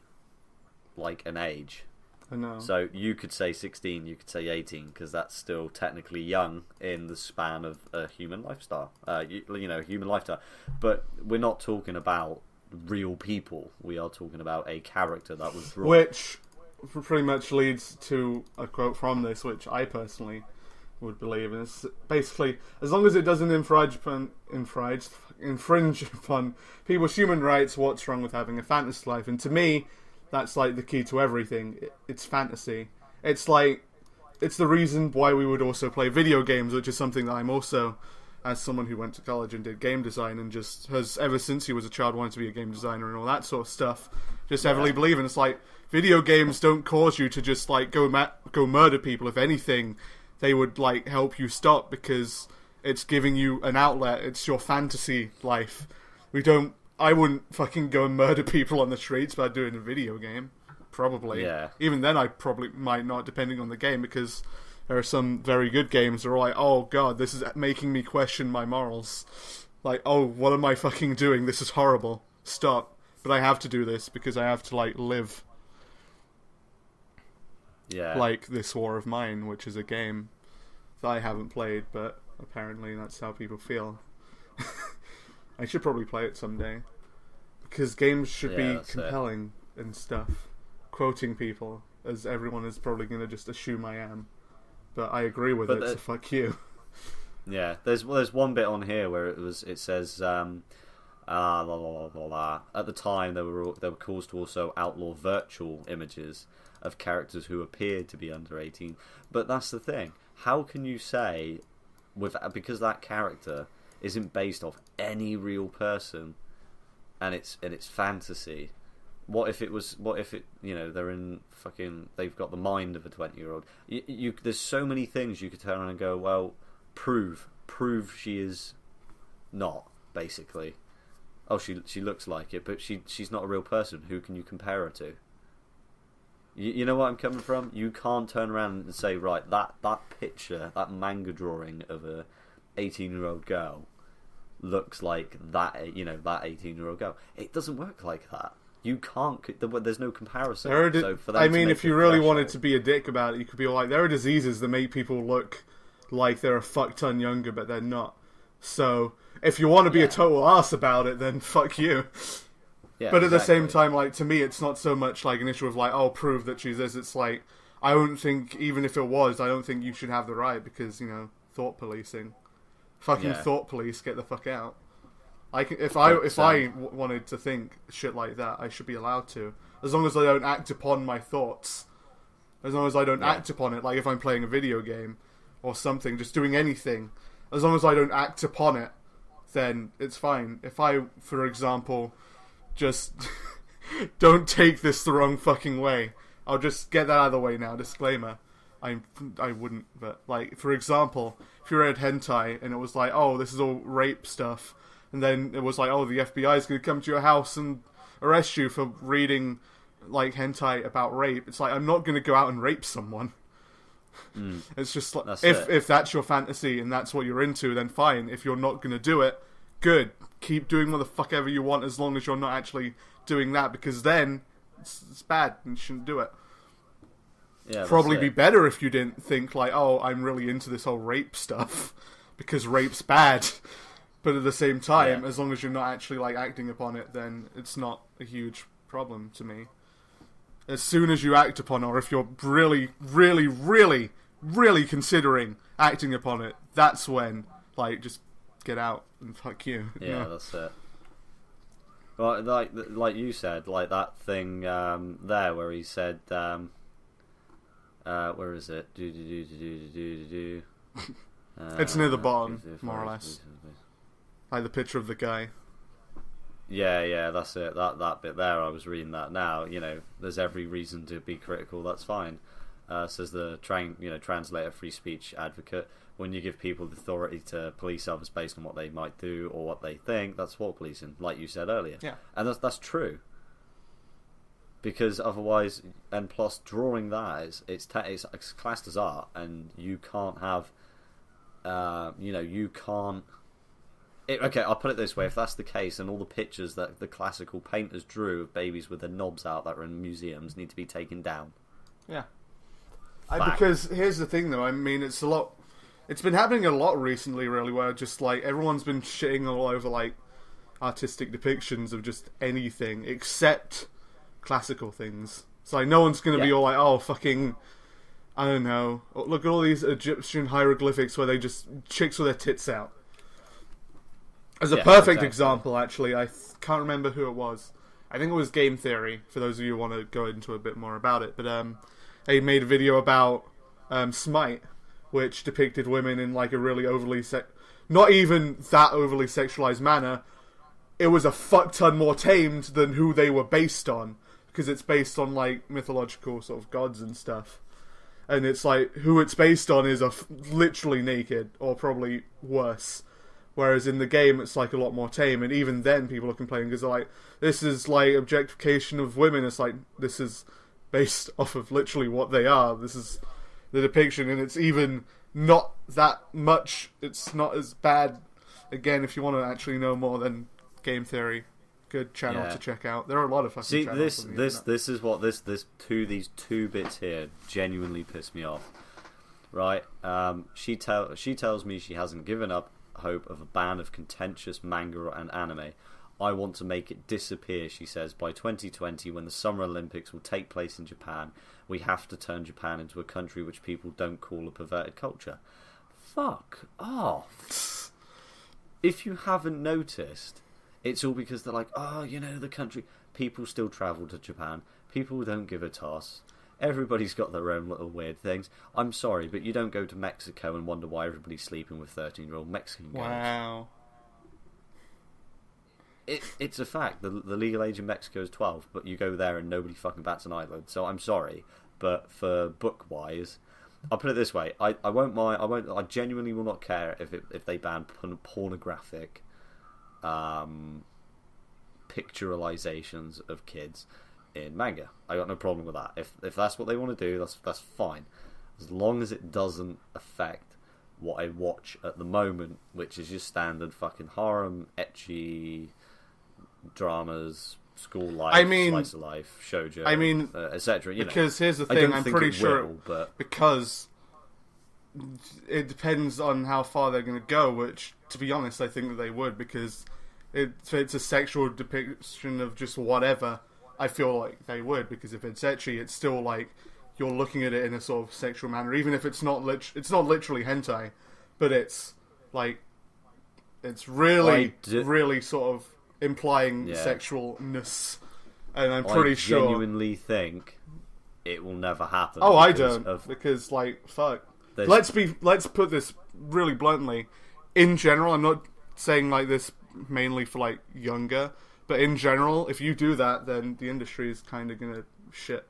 like an age. I know. So you could say 16, you could say 18, because that's still technically young in the span of a human lifestyle. Human lifestyle. But we're not talking about real people. We are talking about a character that was drawn. Which pretty much leads to a quote from this, which I personally would believe. And it's basically, as long as it doesn't infringe upon people's human rights, what's wrong with having a fantasy life? And to me, that's like the key to everything. It's fantasy. It's like, it's the reason why we would also play video games, which is something that I'm also, as someone who went to college and did game design and just has, ever since he was a child, wanted to be a game designer and all that sort of stuff, just heavily believe in. It's like, video games don't cause you to just like go murder people. If anything, they would like help you stop, because it's giving you an outlet. It's your fantasy life. I wouldn't fucking go and murder people on the streets, but I'd do it in a video game. Probably. Yeah. Even then, I probably might not, depending on the game, because there are some very good games that are like, oh god, this is making me question my morals. Like, oh, what am I fucking doing? This is horrible. Stop. But I have to do this because I have to, like, live. Yeah. Like This War of Mine, which is a game that I haven't played, but apparently that's how people feel. I should probably play it someday, because games should be compelling and stuff. Quoting people, as everyone is probably going to just assume I am, but I agree with it. So fuck you. Yeah, there's one bit on here where it says at the time there were calls to also outlaw virtual images of characters who appeared to be under 18. But that's the thing. How can you say because that character isn't based off any real person, and it's fantasy? What if they're in fucking, they've got the mind of a 20-year-old? There's so many things you could turn around and go, well, prove she is not, basically. Oh, she looks like it, but she's not a real person. Who can you compare her to? You know what I'm coming from? You can't turn around and say, right, that picture, that manga drawing of a 18-year-old girl looks like that 18-year-old girl. It doesn't work like that. You can't. There's no comparison. If you really wanted to be a dick about it, you could be like, there are diseases that make people look like they're a fuck ton younger, but they're not. So if you want to be a total ass about it, then fuck you. Yeah, but at the same time, like, to me, it's not so much like an issue of like, oh, prove that she's this. It's like, I don't think, even if it was, I don't think you should have the right, because, thought policing. Fucking thought police, get the fuck out. If I wanted to think shit like that, I should be allowed to, as long as I don't act upon my thoughts. As long as I don't act upon it, like if I'm playing a video game or something, just doing anything, as long as I don't act upon it, then it's fine. If I, for example, just don't take this the wrong fucking way, I'll just get that out of the way now. Disclaimer. I wouldn't, but like, for example, if you read hentai and it was like, oh, this is all rape stuff, and then it was like, oh, the FBI is going to come to your house and arrest you for reading like hentai about rape. It's like, I'm not going to go out and rape someone. It's just like, if that's your fantasy and that's what you're into, then fine. If you're not going to do it, good. Keep doing what the fuck ever you want, as long as you're not actually doing that, because then it's bad and you shouldn't do it. Yeah, probably be better if you didn't think like, oh, I'm really into this whole rape stuff because rape's bad. But at the same time, as long as you're not actually like acting upon it, then it's not a huge problem to me. As soon as you act upon it, or if you're really, really, really, really considering acting upon it, that's when, like, just get out and fuck you. Yeah, that's it. Well, like you said, like that thing there where he said, where is it? It's near the bottom, more or less. Like the picture of the guy. Yeah, that's it. That bit there, I was reading that now. There's every reason to be critical. That's fine. Says the translator, free speech advocate. When you give people the authority to police others based on what they might do or what they think, that's fault policing, like you said earlier. Yeah, and that's true. Because otherwise, and plus, drawing that it's classed as art, and you can't have, you can't. Okay, I'll put it this way: if that's the case, then all the pictures that the classical painters drew of babies with their knobs out that are in museums need to be taken down. Yeah. Because here's the thing, though. I mean, it's been happening a lot recently, really, where just like everyone's been shitting all over like artistic depictions of just anything except classical things. It's like no one's going to be all like, oh, fucking, I don't know, look at all these Egyptian hieroglyphics where they just chicks with their tits out. As a perfect example, actually, I can't remember who it was. I think it was Game Theory, for those of you who want to go into a bit more about it. But they made a video about Smite, which depicted women in like a really overly not even that overly sexualized manner. It was a fuck ton more tamed than who they were based on, because it's based on like mythological sort of gods and stuff. And it's like who it's based on is literally naked, or probably worse. Whereas in the game, it's like a lot more tame, and even then, people are complaining because they're like, "This is like objectification of women." It's like this is based off of literally what they are. This is the depiction, and it's even not that much. It's not as bad. Again, if you want to actually know more, then Game Theory, good channel to check out. There are a lot of fucking channels. This is what these two bits here genuinely piss me off. Right? She tells me she hasn't given up hope of a ban of contentious manga and anime. I want to make it disappear, she says. By 2020, when the Summer Olympics will take place in Japan, we have to turn Japan into a country which people don't call a perverted culture. Fuck off. If you haven't noticed, it's all because they're like, oh, the country. People still travel to Japan. People don't give a toss. Everybody's got their own little weird things. I'm sorry, but you don't go to Mexico and wonder why everybody's sleeping with 13-year-old Mexican girls. Wow. It's a fact. The legal age in Mexico is 12, but you go there and nobody fucking bats an eyelid. So I'm sorry, but for book-wise, I'll put it this way: I won't mind. I genuinely will not care if they ban pornographic picturalizations of kids in manga. I got no problem with that. If that's what they want to do, that's fine, as long as it doesn't affect what I watch at the moment, which is just standard fucking harem, ecchi dramas, school life, slice of life, shoujo, etc. Because here's the thing, I'm pretty sure because it depends on how far they're going to go, which, to be honest, I think that they would, because if it's a sexual depiction of just whatever, I feel like they would, because if it's ecchi, it's still like you're looking at it in a sort of sexual manner, even if it's not literally hentai, but it's like it's really sort of implying sexualness, and I'm pretty sure. I genuinely think it will never happen. Oh, I don't, because like fuck. Let's put this really bluntly. In general, I'm not saying like this mainly for like younger, but in general, if you do that, then the industry is kind of gonna shit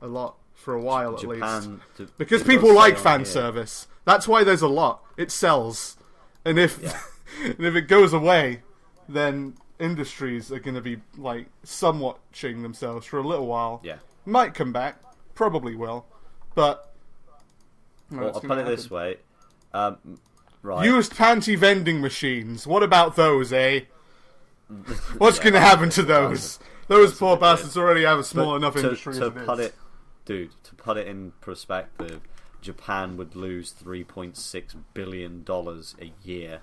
a lot for a while at least, because people like fan service. That's why there's a lot. It sells, and if and if it goes away, then industries are going to be like somewhat shitting themselves for a little while. Yeah, might come back, probably will, but I'll put it this way: right, used panty vending machines. What about those, eh? What's going to happen to those? Those poor bastards already have a small enough industry. To put it in perspective, Japan would lose $3.6 billion a year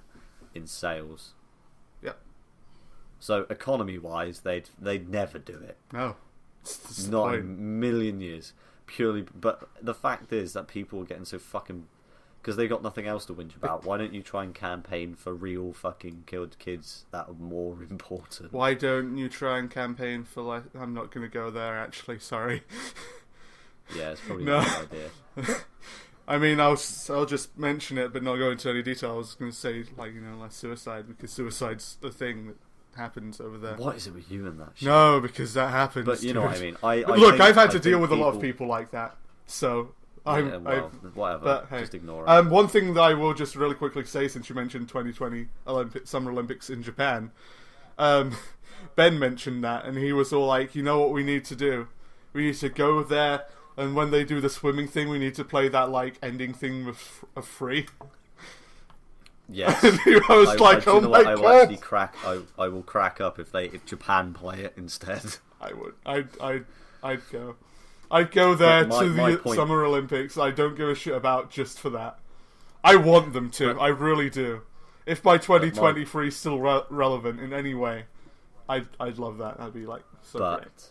in sales. Yep. So economy-wise, they'd never do it. No, not in a million years. Purely, but the fact is that people are getting so fucking, because they got nothing else to whinge about. Why don't you try and campaign for real fucking killed kids that are more important? Why don't you try and campaign for like? I'm not going to go there. Actually, sorry. Yeah, it's probably not a good idea. I mean, I'll just mention it, but not go into any detail. I was going to say, like, less suicide, because suicide's the thing that happens over there. What is it with you and that shit? No, because that happens. But you know what I mean. Look, I've had to deal with a lot of people like that, so whatever. But, hey, just ignore it. One thing that I will just really quickly say, since you mentioned 2020 Summer Olympics in Japan, Ben mentioned that, and he was all like, "You know what we need to do? We need to go there, and when they do the swimming thing, we need to play that like ending thing of Free." Yes. I was like, "Oh my god!" I will crack up if Japan play it instead. I would. I'd go. I'd go there to the Summer Olympics. I don't give a shit about just for that. I want them to. I really do. If by 2023 still relevant in any way, I'd love that. That'd be like so great.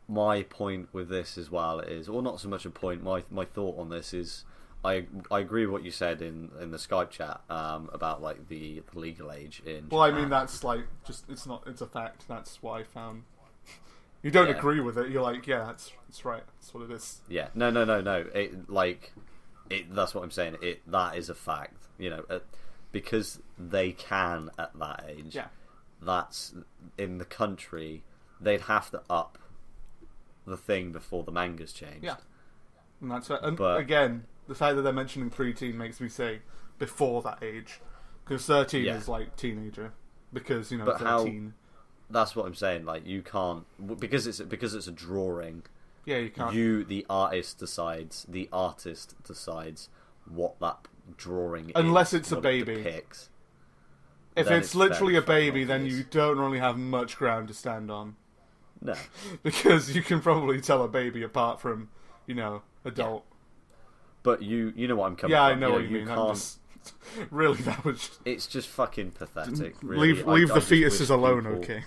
My point with this as well is, or not so much a point. My thought on this is, I agree with what you said in the Skype chat about like the legal age in Japan. Well, I mean that's like just it's a fact. That's what I found. You don't agree with it. You're like, yeah, that's right. That's what it is. Yeah, no. That's what I'm saying. That is a fact. You know, because they can at that age. Yeah. That's in the country. They'd have to up the thing before the manga's changed. Yeah, and that's it. And again, the fact that they're mentioning preteen makes me say before that age, because 13 is like teenager. Because 13. That's what I'm saying. Like you can't because it's a drawing. Yeah, you can't. The artist decides what that drawing unless is. It's a baby. Depicts, if it's literally a baby, then you don't really have much ground to stand on. No, because you can probably tell a baby apart from, adult. Yeah. But you know what I'm coming from. Yeah, I know what you mean. Really, that was. It's just fucking pathetic. Really. Leave the fetuses alone, okay?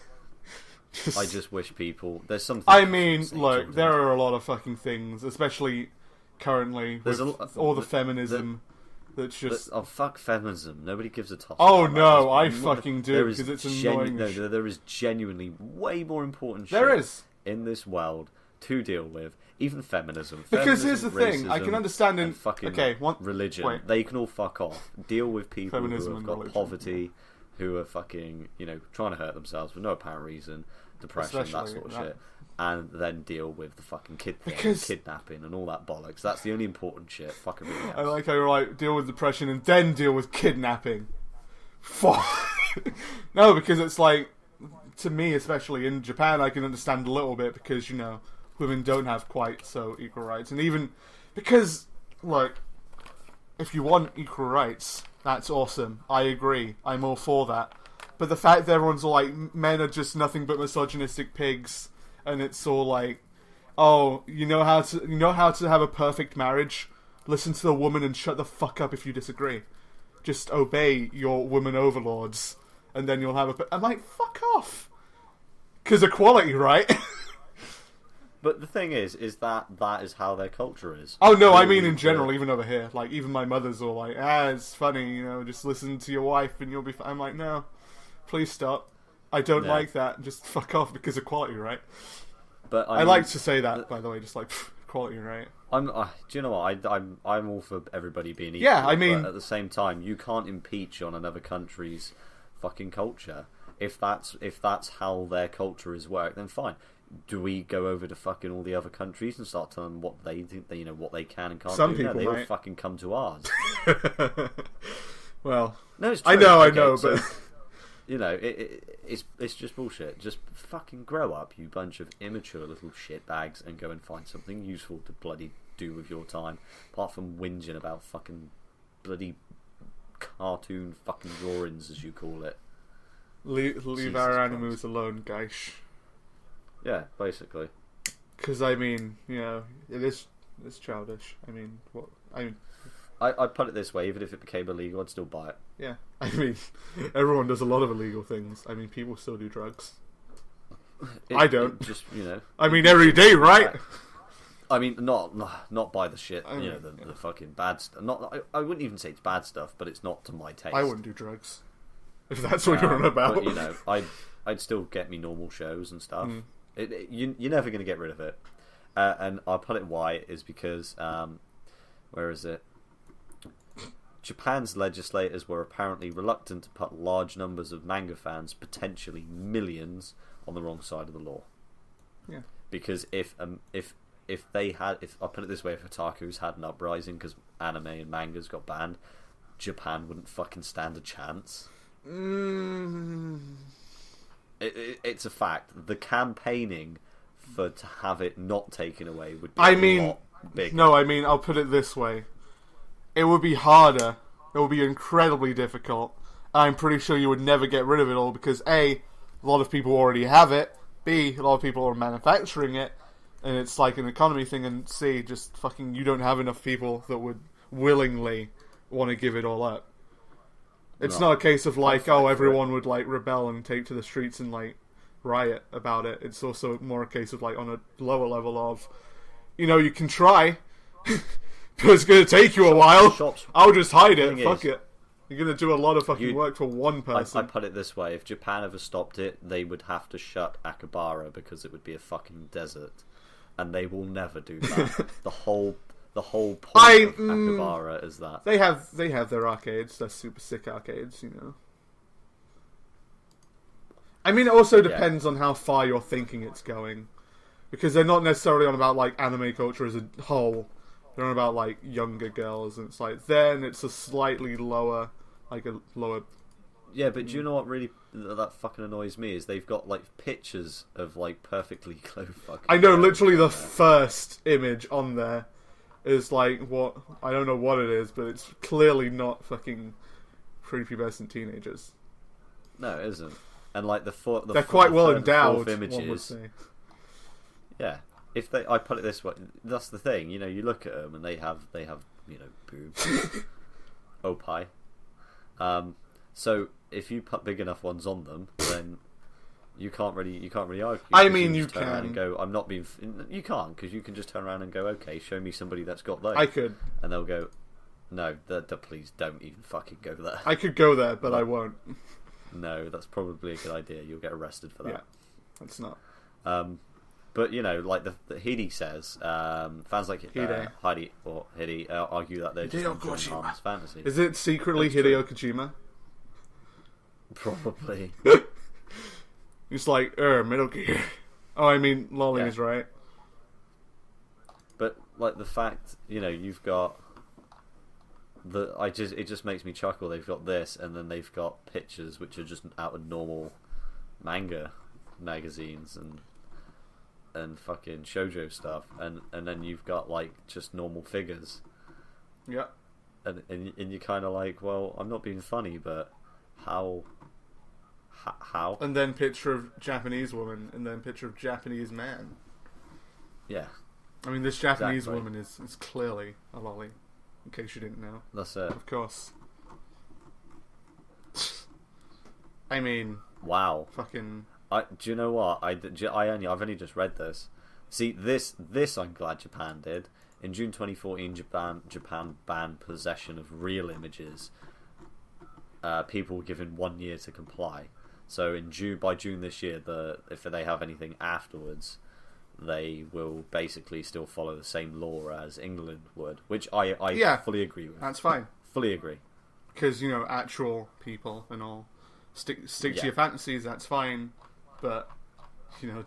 I just wish people. There's something. I mean, look, there are a lot of fucking things, especially currently with all the feminism. That's just fuck feminism. Nobody gives a toss. Oh no, I fucking do because it's annoying. No, there is genuinely way more important shit there is in this world to deal with. Even feminism. Because here's the thing, I can understand in religion. Wait. They can all fuck off. Deal with people feminism who have got poverty, who are fucking trying to hurt themselves for no apparent reason, depression, that sort of shit. And then deal with the fucking kid thing, kidnapping and all that bollocks. That's the only important shit. Fuck everything else. I like how you're like, deal with depression and then deal with kidnapping. Fuck. No, because it's like, to me, especially in Japan, I can understand a little bit because, women don't have quite so equal rights. And even because, if you want equal rights, that's awesome. I agree. I'm all for that. But the fact that everyone's all like, men are just nothing but misogynistic pigs. And it's all like, oh, you know how to have a perfect marriage? Listen to the woman and shut the fuck up if you disagree. Just obey your woman overlords, and then you'll have I'm like, fuck off. Because equality, right? But the thing is that is how their culture is. Oh no, I mean in general, even over here. Like, even my mother's all like, it's funny, just listen to your wife and you'll be fine. I'm like, no, please stop. I don't like that. Just fuck off because equality, right? But I like to say that, by the way, just like equality, right? Do you know what? I'm all for everybody being equal. Yeah, I mean, but at the same time, you can't impeach on another country's fucking culture. If that's how their culture is worked, then fine. Do we go over to fucking all the other countries and start telling them what they think, what they can and can't do? Some people they all fucking come to ours. Well, no, it's true. I know, but it's just bullshit. Just fucking grow up, you bunch of immature little shitbags, and go and find something useful to bloody do with your time, apart from whinging about fucking bloody cartoon fucking drawings, as you call it. Leave our animals alone, guys. Yeah, basically. Because I mean, it's childish. I mean, what? I'd put it this way: even if it became illegal, I'd still buy it. Yeah, I mean, everyone does a lot of illegal things. I mean, people still do drugs. I don't. Just I mean, every day, right? I mean, not by the shit. The fucking bad stuff. I wouldn't even say it's bad stuff, but it's not to my taste. I wouldn't do drugs if that's what you're on about. But, I'd still get me normal shows and stuff. You're never going to get rid of it. And I'll put it why is because where is it? Japan's legislators were apparently reluctant to put large numbers of manga fans, potentially millions, on the wrong side of the law. Yeah. Because if I put it this way, if otakus had an uprising because anime and mangas got banned, Japan wouldn't fucking stand a chance. It's a fact. The campaigning to have it not taken away would be a lot bigger. No, I'll put it this way. It would be harder. It would be incredibly difficult. I'm pretty sure you would never get rid of it all because A, a lot of people already have it. B, a lot of people are manufacturing it. And it's like an economy thing. And C, just fucking you don't have enough people that would willingly want to give it all up. It's not a case of like, everyone would like rebel and take to the streets and like riot about it. It's also more a case of like on a lower level of, you can try. But it's going to take you a while. I'll just hide it. Fuck it. You're going to do a lot of fucking work for one person. I put it this way. If Japan ever stopped it, they would have to shut Akihabara because it would be a fucking desert. And they will never do that. The whole point of Akihabara is that. They have their arcades. They're super sick arcades, it also depends on how far you're thinking it's going. Because they're not necessarily on about, like, anime culture as a whole. They're on about, like, younger girls, and it's like, then it's a slightly lower, Yeah, but do you know what really that fucking annoys me is they've got, like, pictures of, like, perfectly clothed fucking... I know, literally the first image on there is, like, I don't know what it is, but it's clearly not fucking prepubescent teenagers. No, it isn't. And, like, they're quite well endowed, images, one would say. Yeah. I put it this way, that's the thing, you look at them and they have boobs, opie. So if you put big enough ones on them, then you can't really argue. You can. Around and go, I'm not being. You can't because you can just turn around and go, okay, show me somebody that's got those. I could, and they'll go, no, please don't even fucking go there. I could go there, but I won't. No, that's probably a good idea. You'll get arrested for that. Yeah, that's not. But, like the Hide says, fans like Heidi or Hide argue that they're just enjoying harmless fantasy. Is it secretly Hideo Kojima? Probably. It's like, Metal Gear. Lolly is right. But, like, the fact, you've got... it just makes me chuckle. They've got this, and then they've got pictures which are just out of normal manga magazines and fucking shoujo stuff, and then you've got like just normal figures. Yeah. And you're kind of like, well, I'm not being funny, but how? And then picture of Japanese woman, and then picture of Japanese man. Yeah. This Japanese woman is clearly a lolly, in case you didn't know. That's it. Of course. Wow. Fucking... do you know what? I've only just read this. See, this I'm glad Japan did. In June 2014, Japan banned possession of real images. People were given 1 year to comply. So by June this year, if they have anything afterwards, they will basically still follow the same law as England would, which I fully agree with. That's fine. Fully agree. Because actual people and all stick to your fantasies. That's fine. But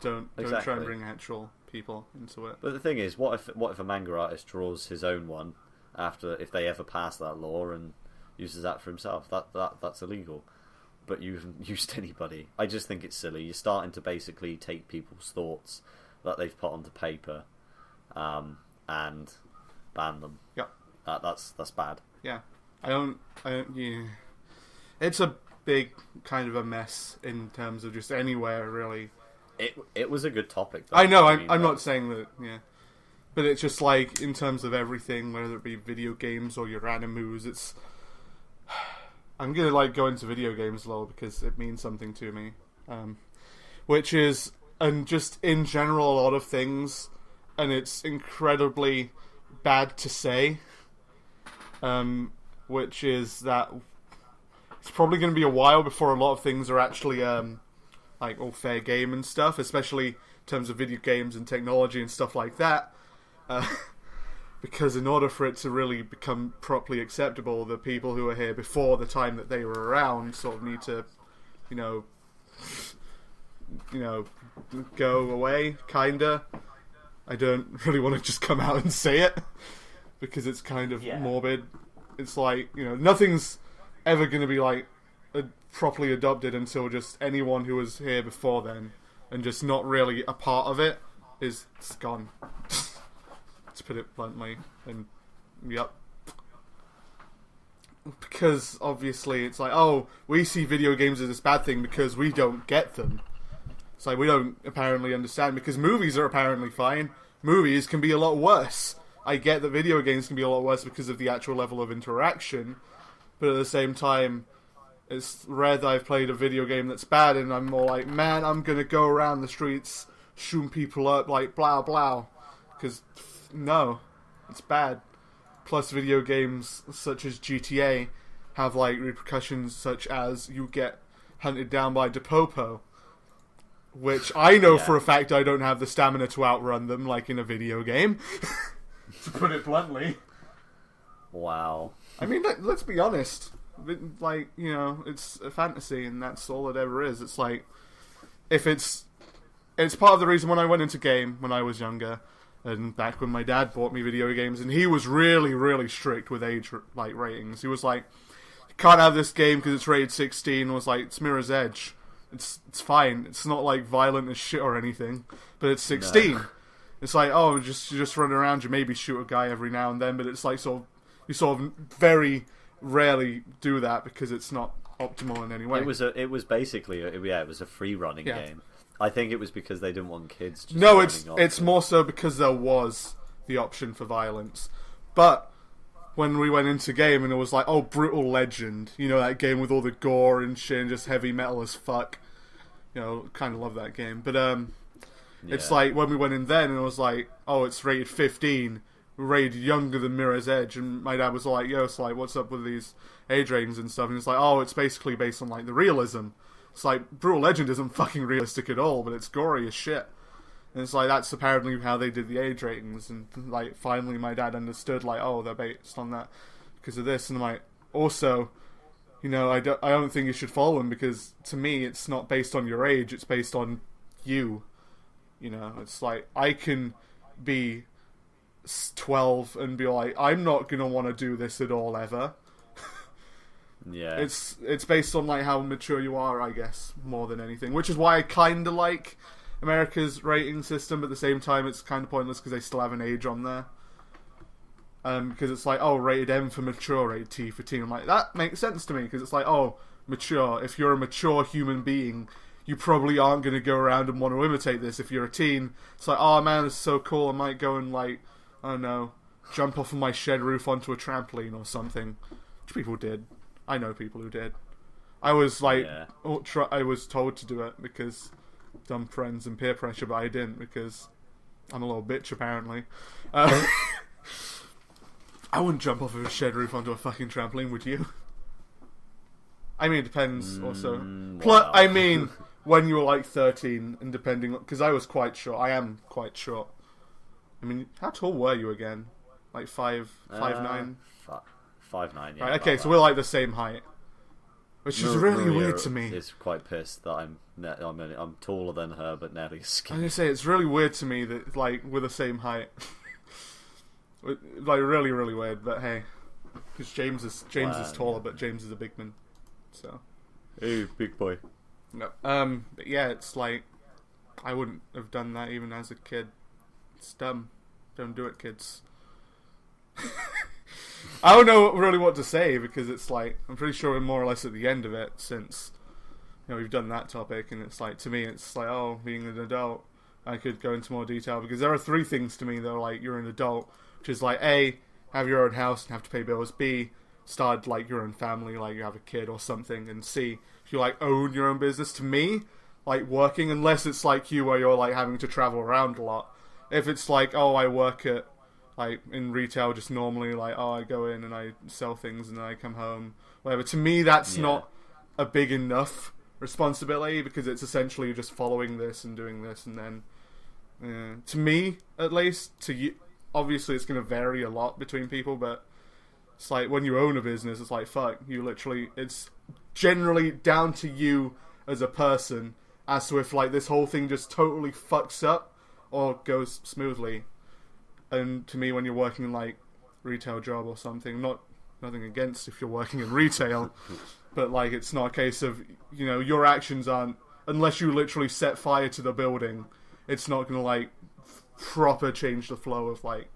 don't try and bring actual people into it. But the thing is, what if a manga artist draws his own one if they ever pass that law and uses that for himself? That's illegal. But you haven't used anybody. I just think it's silly. You're starting to basically take people's thoughts that they've put onto paper, and ban them. Yeah, that's bad. Yeah, I don't. Yeah, it's a big kind of a mess in terms of just anywhere really. It was a good topic though. I know, I'm not saying that, but it's just like in terms of everything, whether it be video games or your animus, it's I'm gonna like go into video games a little because it means something to me, which is, and just in general a lot of things, and it's incredibly bad to say, which is that it's probably going to be a while before a lot of things are actually like all fair game and stuff, especially in terms of video games and technology and stuff like that. because in order for it to really become properly acceptable, the people who were here before the time that they were around sort of need to, you know, go away, kinda. I don't really want to just come out and say it, because it's kind of morbid. It's like, you know, nothing's ever going to be like properly adopted until just anyone who was here before then and just not really a part of it is gone. To put it bluntly. And yep. Because obviously it's like, oh, we see video games as this bad thing because we don't get them. It's like we don't apparently understand, because movies are apparently fine. Movies can be a lot worse. I get that video games can be a lot worse because of the actual level of interaction, but at the same time, it's rare that I've played a video game that's bad and I'm more like, man, I'm gonna go around the streets shooting people up like blah blah, because no, it's bad. Plus video games such as GTA have like repercussions such as you get hunted down by Depopo, which I know for a fact I don't have the stamina to outrun them like in a video game. To put it bluntly. Wow. I mean, let's be honest. Like, you know, it's a fantasy, and that's all it ever is. It's like, if it's part of the reason when I went into game when I was younger, and back when my dad bought me video games, and he was really, really strict with age like ratings. He was like, you can't have this game because it's rated 16. Was like, it's Mirror's Edge. It's fine. It's not like violent as shit or anything, but it's 16. No. It's like, oh, you just run around, you maybe shoot a guy every now and then, but it's like you sort of very rarely do that because it's not optimal in any way. It was basically it was a free running game. I think it was because they didn't want kids just No, it's more so because there was the option for violence. But when we went into game and it was like, oh, Brutal Legend, you know, that game with all the gore and shit and just heavy metal as fuck. You know, kind of love that game. But it's like when we went in then and it was like, oh, it's rated 15, rated younger than Mirror's Edge, and my dad was like, yo, it's like, what's up with these age ratings and stuff? And it's like, oh, it's basically based on like the realism. It's like, Brutal Legend isn't fucking realistic at all, but it's gory as shit. And it's like, that's apparently how they did the age ratings, and like finally my dad understood, like, oh, they're based on that because of this. And I'm like, also, you know, I don't think you should follow them, because to me it's not based on your age, it's based on you. You know, it's like, I can be 12 and be like, I'm not going to want to do this at all, ever. Yeah. It's based on, like, how mature you are, I guess, more than anything. Which is why I kind of like America's rating system, but at the same time, it's kind of pointless because they still have an age on there. Because it's like, oh, rated M for mature, rated T for teen. I'm like, that makes sense to me, because it's like, oh, mature. If you're a mature human being, you probably aren't going to go around and want to imitate this. If you're a teen, it's like, oh man, this is so cool, I might go and, like, I don't know, jump off of my shed roof onto a trampoline or something. Which people did. I know people who did. I was like, I was told to do it because dumb friends and peer pressure, but I didn't because I'm a little bitch, apparently. I wouldn't jump off of a shed roof onto a fucking trampoline, would you? I mean, it depends also. Wow. I mean, when you were like 13, and depending, because I was quite short. I am quite short. I mean, how tall were you again? Like 5'9"? 5'9", yeah. Right, okay, so we're like the same height, which is really weird to me. It's quite pissed that I'm taller than her, but nearly skinny. I'm gonna say, it's really weird to me that, like, we're the same height. Like, really, really weird. But hey, because James is taller, but James is a big man. So, hey, big boy. No, but yeah, it's like, I wouldn't have done that even as a kid. It's dumb. Don't do it, kids. I don't know really what to say, because it's like, I'm pretty sure we're more or less at the end of it, since, you know, we've done that topic, and it's like, to me, it's like, oh, being an adult, I could go into more detail, because there are 3 things to me that are like, you're an adult, which is like, A, have your own house and have to pay bills, B, start like your own family, like you have a kid or something, and C, if you like own your own business. To me, like working, unless it's like you where you're like having to travel around a lot. If it's like, oh, I work at, like, in retail just normally, like, oh, I go in and I sell things and then I come home, whatever. To me, that's not a big enough responsibility, because it's essentially just following this and doing this, and then, to me, at least, to you, obviously it's going to vary a lot between people, but it's like when you own a business, it's like, fuck, you literally, it's generally down to you as a person as to if like this whole thing just totally fucks up or goes smoothly. And to me, when you're working in like retail job or something, nothing against if you're working in retail, but like it's not a case of, you know, your actions aren't, unless you literally set fire to the building, it's not going to like proper change the flow of like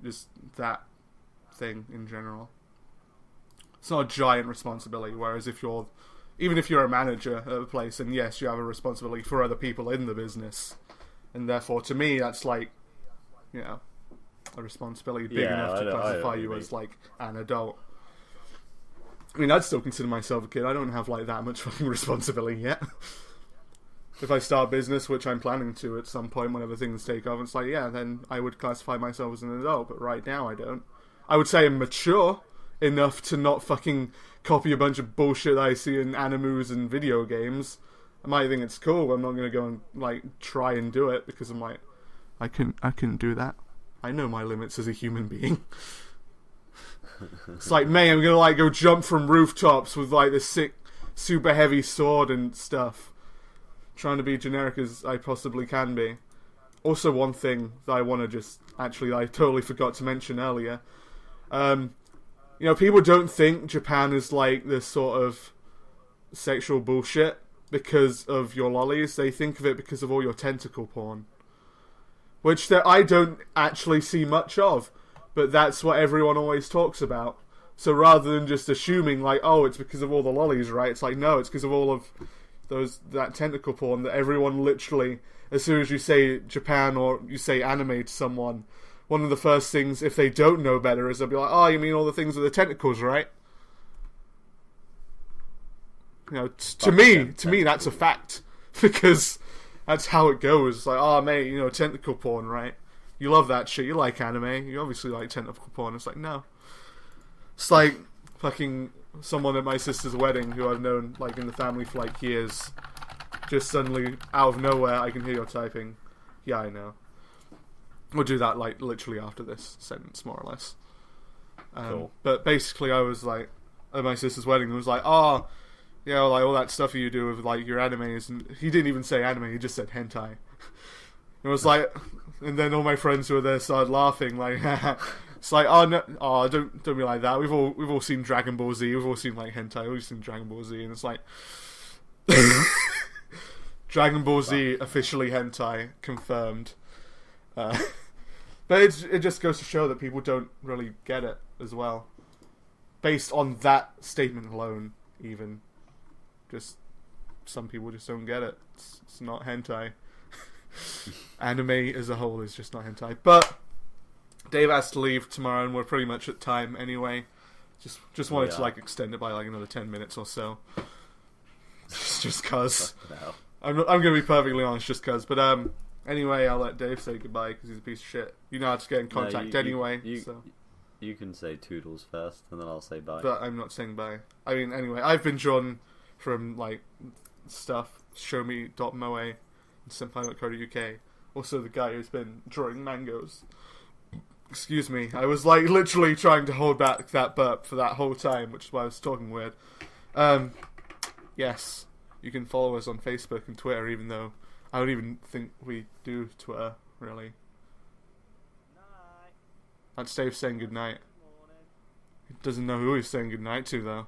just that thing in general. It's not a giant responsibility, whereas even if you're a manager at a place, and yes, you have a responsibility for other people in the business, and therefore to me that's like, you know, a responsibility big enough to classify you as like an adult. I mean, I'd still consider myself a kid. I don't have like that much fucking responsibility yet. If I start a business, which I'm planning to at some point whenever things take off, it's like, yeah, then I would classify myself as an adult, but right now I don't. I would say I'm mature enough to not fucking copy a bunch of bullshit that I see in animes and video games. I might think it's cool, but I'm not going to go and like try and do it because I'm like, I couldn't do that. I know my limits as a human being. It's like, man, I'm going to like go jump from rooftops with like this sick, super heavy sword and stuff. Trying to be generic as I possibly can be. Also, one thing that I want to just... Actually, I totally forgot to mention earlier. You know, people don't think Japan is like this sort of sexual bullshit because of your lollies. They think of it because of all your tentacle porn. Which I don't actually see much of. But that's what everyone always talks about. So rather than just assuming like, oh, it's because of all the lollies, right? It's like, no, it's because of all of... that tentacle porn that everyone literally, as soon as you say Japan or you say anime to someone, one of the first things, if they don't know better, is they'll be like, oh, you mean all the things with the tentacles, right? You know, to me, that's a fact. Because that's how it goes. It's like, oh, mate, you know, tentacle porn, right? You love that shit. You like anime. You obviously like tentacle porn. It's like, no. It's like fucking... someone at my sister's wedding who I've known like in the family for like years, just suddenly out of nowhere I can hear your typing. Yeah, I know. We'll do that like literally after this sentence, more or less. Cool. But basically I was like at my sister's wedding, it was like, oh yeah, like all that stuff you do with like your animes, and he didn't even say anime, he just said hentai. It was like, and then all my friends who were there started laughing like it's like, oh no, oh don't be like that. We've all seen Dragon Ball Z. We've all seen like hentai. We've seen Dragon Ball Z, and it's like Dragon Ball Z officially hentai confirmed. But it just goes to show that people don't really get it as well, based on that statement alone. Even just some people just don't get it. It's not hentai. Anime as a whole is just not hentai, but. Dave has to leave tomorrow, and we're pretty much at time anyway. Just wanted to like extend it by like another 10 minutes or so. just cause. I'm gonna be perfectly honest, just cause. But anyway, I'll let Dave say goodbye because he's a piece of shit. You know how to get in contact anyway. You can say toodles first, and then I'll say bye. But I'm not saying bye. I mean, anyway, I've been John from like stuff showme.moe and senpai.co.uk. Also, the guy who's been drawing mangoes. Excuse me, I was like literally trying to hold back that burp for that whole time, which is why I was talking weird. Yes, you can follow us on Facebook and Twitter, even though I don't even think we do Twitter, really. Night. That's Dave saying goodnight. He doesn't know who he's saying goodnight to, though.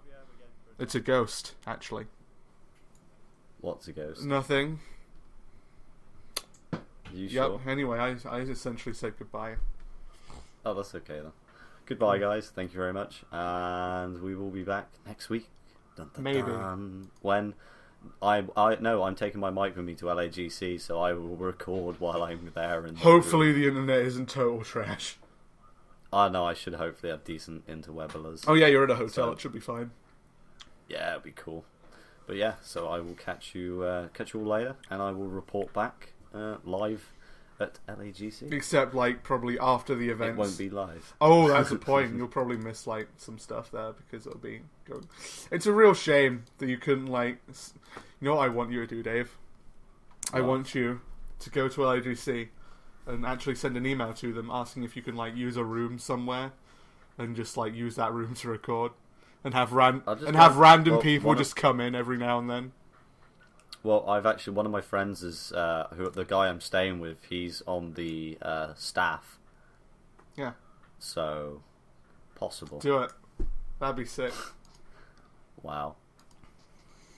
It's a ghost, actually. What's a ghost? Nothing. You sure? Yep, anyway, I essentially said goodbye. Oh, that's okay then. Goodbye, guys. Thank you very much, and we will be back next week. Dun, dun, Maybe dun. When I'm taking my mic with me to LAGC, so I will record while I'm there. And hopefully the internet isn't total trash. No, I should hopefully have decent interwebblers. Oh yeah, you're at a hotel. So, it should be fine. Yeah, it'll be cool. But yeah, so I will catch you all later, and I will report back live. At LAGC. Except, like, probably after the event. It won't be live. Oh, that's the point. You'll probably miss, like, some stuff there because it'll be going. It's a real shame that you couldn't, like... You know what I want you to do, Dave? What? I want you to go to LAGC and actually send an email to them asking if you can like use a room somewhere and just like use that room to record and have random people just come in every now and then. Well, I've actually, one of my friends is the guy I'm staying with. He's on the staff. Yeah. So possible. Do it. That'd be sick. Wow.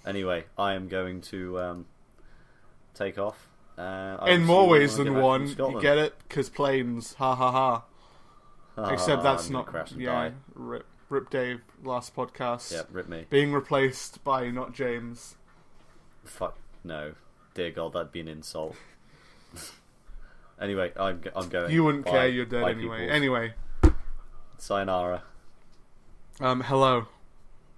Anyway, I am going to take off. In more ways than one, you get it? Because planes, ha ha ha. Except that's not... Die. Rip Dave, last podcast. Yeah, rip me. Being replaced by not James. Fuck, no. Dear God, that'd be an insult. Anyway, I'm going. You wouldn't Bye. care, you're dead Bye, anyway. peoples. Anyway. Sayonara. Hello.